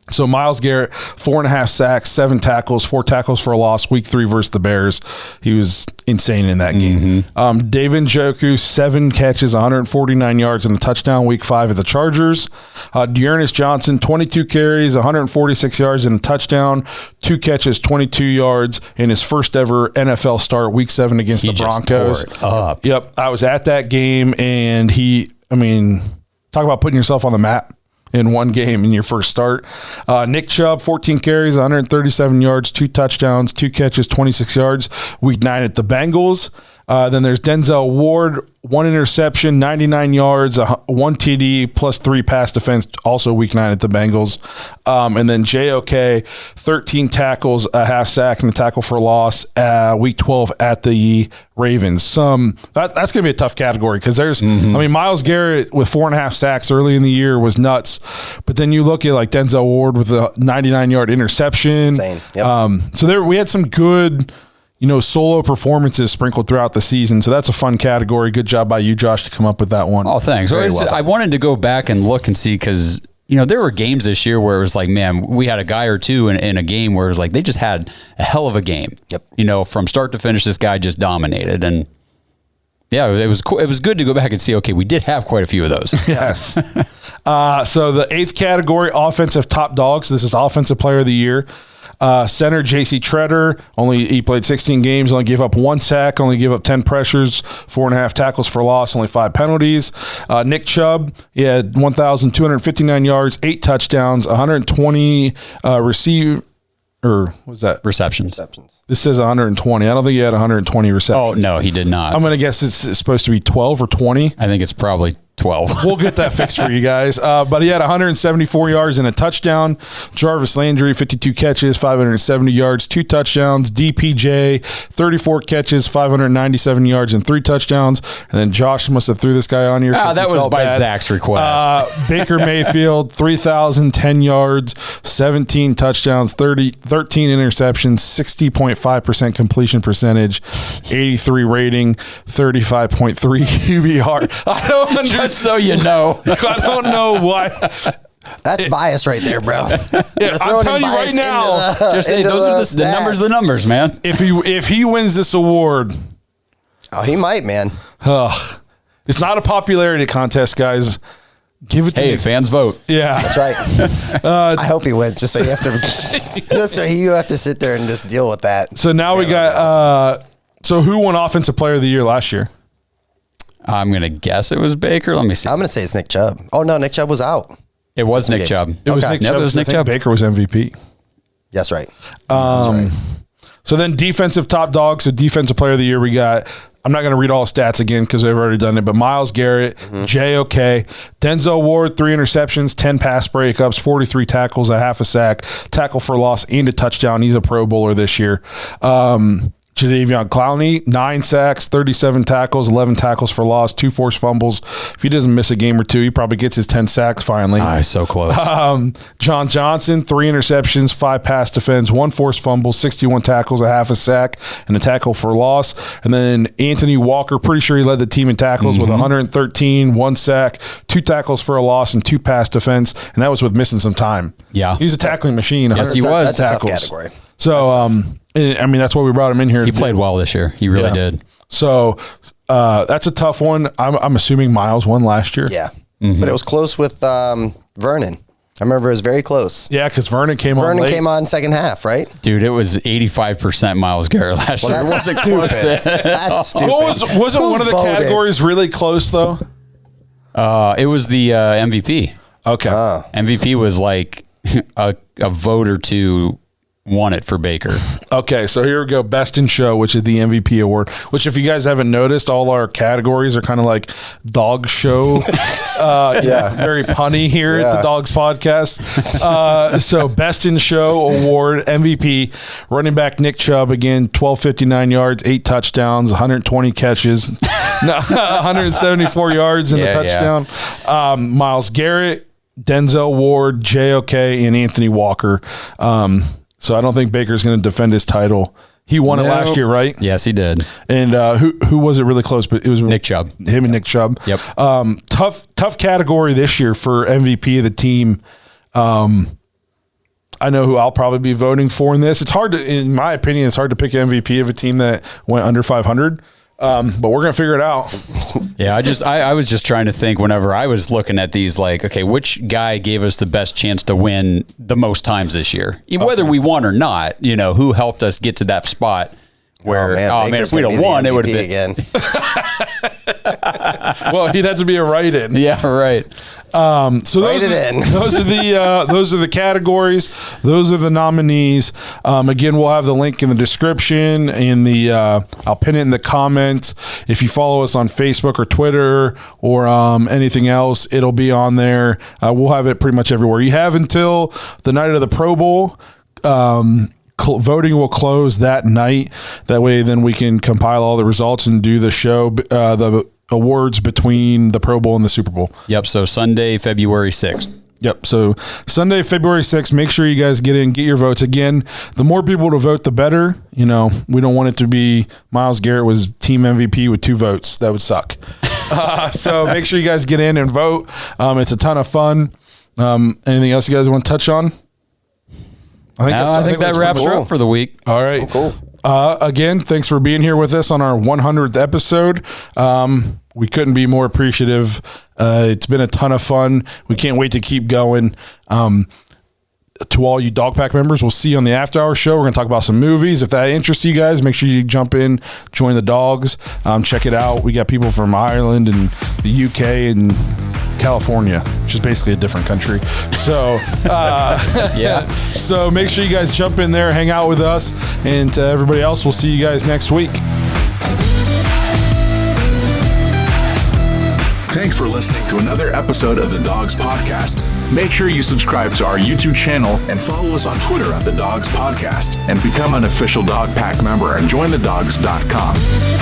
So Myles Garrett, 4.5 sacks, 7 tackles, 4 tackles for a loss, week 3 versus the Bears. He was insane in that game. David Njoku, 7 catches, 149 yards and a touchdown, week 5 at the Chargers. Dearness Johnson, 22 carries, 146 yards and a touchdown, 2 catches, 22 yards in his first ever NFL start, week 7 against the Broncos. Tore it up. Yep. I was at that game and talk about putting yourself on the map in one game in your first start. Nick Chubb, 14 carries, 137 yards, 2 touchdowns, 2 catches, 26 yards, week 9 at the Bengals. Then there's Denzel Ward, 1 interception, 99 yards, 1 TD, plus 3 pass defense, also week 9 at the Bengals. And then JOK, 13 tackles, a half sack, and a tackle for loss, week 12 at the Ravens. That's going to be a tough category because there's, Myles Garrett with 4.5 sacks early in the year was nuts. But then you look at like Denzel Ward with a 99-yard interception. Insane. Yep. So we had some good solo performances sprinkled throughout the season. So that's a fun category. Good job by you, Josh, to come up with that one. Oh, thanks. I wanted to go back and look and see because, there were games this year where it was like, man, we had a guy or two in a game where it was like they just had a hell of a game. Yep. From start to finish, this guy just dominated. And, yeah, it was cool. It was good to go back and see, okay, we did have quite a few of those. Yes. So the 8th category, offensive top dogs. This is offensive player of the year. Center J.C. Treader, he played 16 games, only gave up 1 sack, only gave up 10 pressures, 4.5 tackles for loss, only 5 penalties. Nick Chubb, he had 1,259 yards, 8 touchdowns, 120 receptions. This says 120. I don't think he had 120 receptions. Oh, no, he did not. I'm going to guess it's supposed to be 12 or 20. I think it's probably 12. We'll get that fixed for you guys. But he had 174 yards and a touchdown. Jarvis Landry, 52 catches, 570 yards, 2 touchdowns. DPJ, 34 catches, 597 yards and 3 touchdowns. And then Josh must have threw this guy on here. That was by Zach's request. Baker Mayfield, 3,010 yards, 17 touchdowns, 13 interceptions, 60.5% completion percentage, 83 rating, 35.3 QBR. I don't understand. Just so you know. I don't know why. That's bias right there, bro. I'm telling you right now. Just say those are the numbers, man. If he wins this award. Oh, he might, man. It's not a popularity contest, guys. Give it to me. Fans vote. Yeah. That's right. I hope he wins, just so you have to you have to sit there and just deal with that. So now we got so who won offensive player of the year last year? I'm going to guess it was Baker. Let me see. I'm going to say it's Nick Chubb. Oh, no, Nick Chubb was out. It was Nick Chubb. It was Nick Chubb. It was Nick Chubb. Baker was MVP. That's right. So then defensive top dogs, so defensive player of the year we got, I'm not going to read all the stats again because they've already done it, but Myles Garrett, JOK, Denzel Ward, 3 interceptions, 10 pass breakups, 43 tackles, a half a sack, tackle for loss, and a touchdown. He's a Pro Bowler this year. Jadeveon Clowney, 9 sacks, 37 tackles, 11 tackles for loss, 2 forced fumbles. If he doesn't miss a game or 2, he probably gets his 10 sacks finally. So close. John Johnson, 3 interceptions, 5 pass defense, 1 forced fumble, 61 tackles, a half a sack, and a tackle for loss. And then Anthony Walker, pretty sure he led the team in tackles with 113, 1 sack, 2 tackles for a loss, and 2 pass defense. And that was with missing some time. Yeah. He's a tackling machine. Yes, he was. That's a tough category. So, that's why we brought him in here. He played well this year. He really did. So that's a tough one. I'm assuming Myles won last year. Yeah. But it was close with Vernon. I remember it was very close. Yeah, because Vernon came on late. Vernon came on second half, right? Dude, it was 85% Myles Garrett last year. That's stupid. That's stupid. Wasn't one of the categories really close, though? It was the MVP. Okay. MVP was like a vote or two won it for Baker. Okay, so here we go. Best in Show, which is the MVP award, which if you guys haven't noticed, all our categories are kind of like dog show. Very punny here at the Dogs Podcast. So Best in Show award, MVP, running back Nick Chubb, again, 1,259 yards, 8 touchdowns, 120 catches, 174 yards in the touchdown. Myles Garrett, Denzel Ward, JOK, and Anthony Walker. So I don't think Baker's going to defend his title. He won it last year, right? Yes, he did. And who was it really close? But it was Nick Chubb. Him and Nick Chubb. Yep. Tough category this year for MVP of the team. I know who I'll probably be voting for in this. It's hard to, in my opinion, it's hard to pick MVP of a team that went under 500. But we're going to figure it out. Yeah, I was just trying to think whenever I was looking at these, like, okay, which guy gave us the best chance to win the most times this year? Whether we won or not, who helped us get to that spot where, if we'd have won, it would have been. Again. Well, he'd have to be a write-in. Yeah, right. So those are the categories. Those are the nominees. Again, we'll have the link in the description and I'll pin it in the comments. If you follow us on Facebook or Twitter or anything else, it'll be on there. We'll have it pretty much everywhere. You have until the night of the Pro Bowl. Voting will close that night. That way, then we can compile all the results and do the show, the awards between the Pro Bowl and the Super Bowl. Yep. So Sunday, February 6th. Yep. So Sunday, February 6th, make sure you guys get your votes. Again, the more people to vote, the better. We don't want it to be Myles Garrett was team MVP with 2 votes. That would suck. So make sure you guys get in and vote. It's a ton of fun. Anything else you guys want to touch on? I think that wraps her up for the week. All right. Cool. Again, thanks for being here with us on our 100th episode. We couldn't be more appreciative. It's been a ton of fun. We can't wait to keep going. To all you Dog Pack members, we'll see you on the After Hour show. We're going to talk about some movies. If that interests you guys, make sure you jump in, join the dogs, check it out. We got people from Ireland and the UK and California, which is basically a different country. So, So make sure you guys jump in there, hang out with us, and to everybody else, we'll see you guys next week. Thanks for listening to another episode of the Dogs Podcast. Make sure you subscribe to our YouTube channel and follow us on Twitter at the Dogs Podcast, and become an official Dog Pack member and join thedogs.com.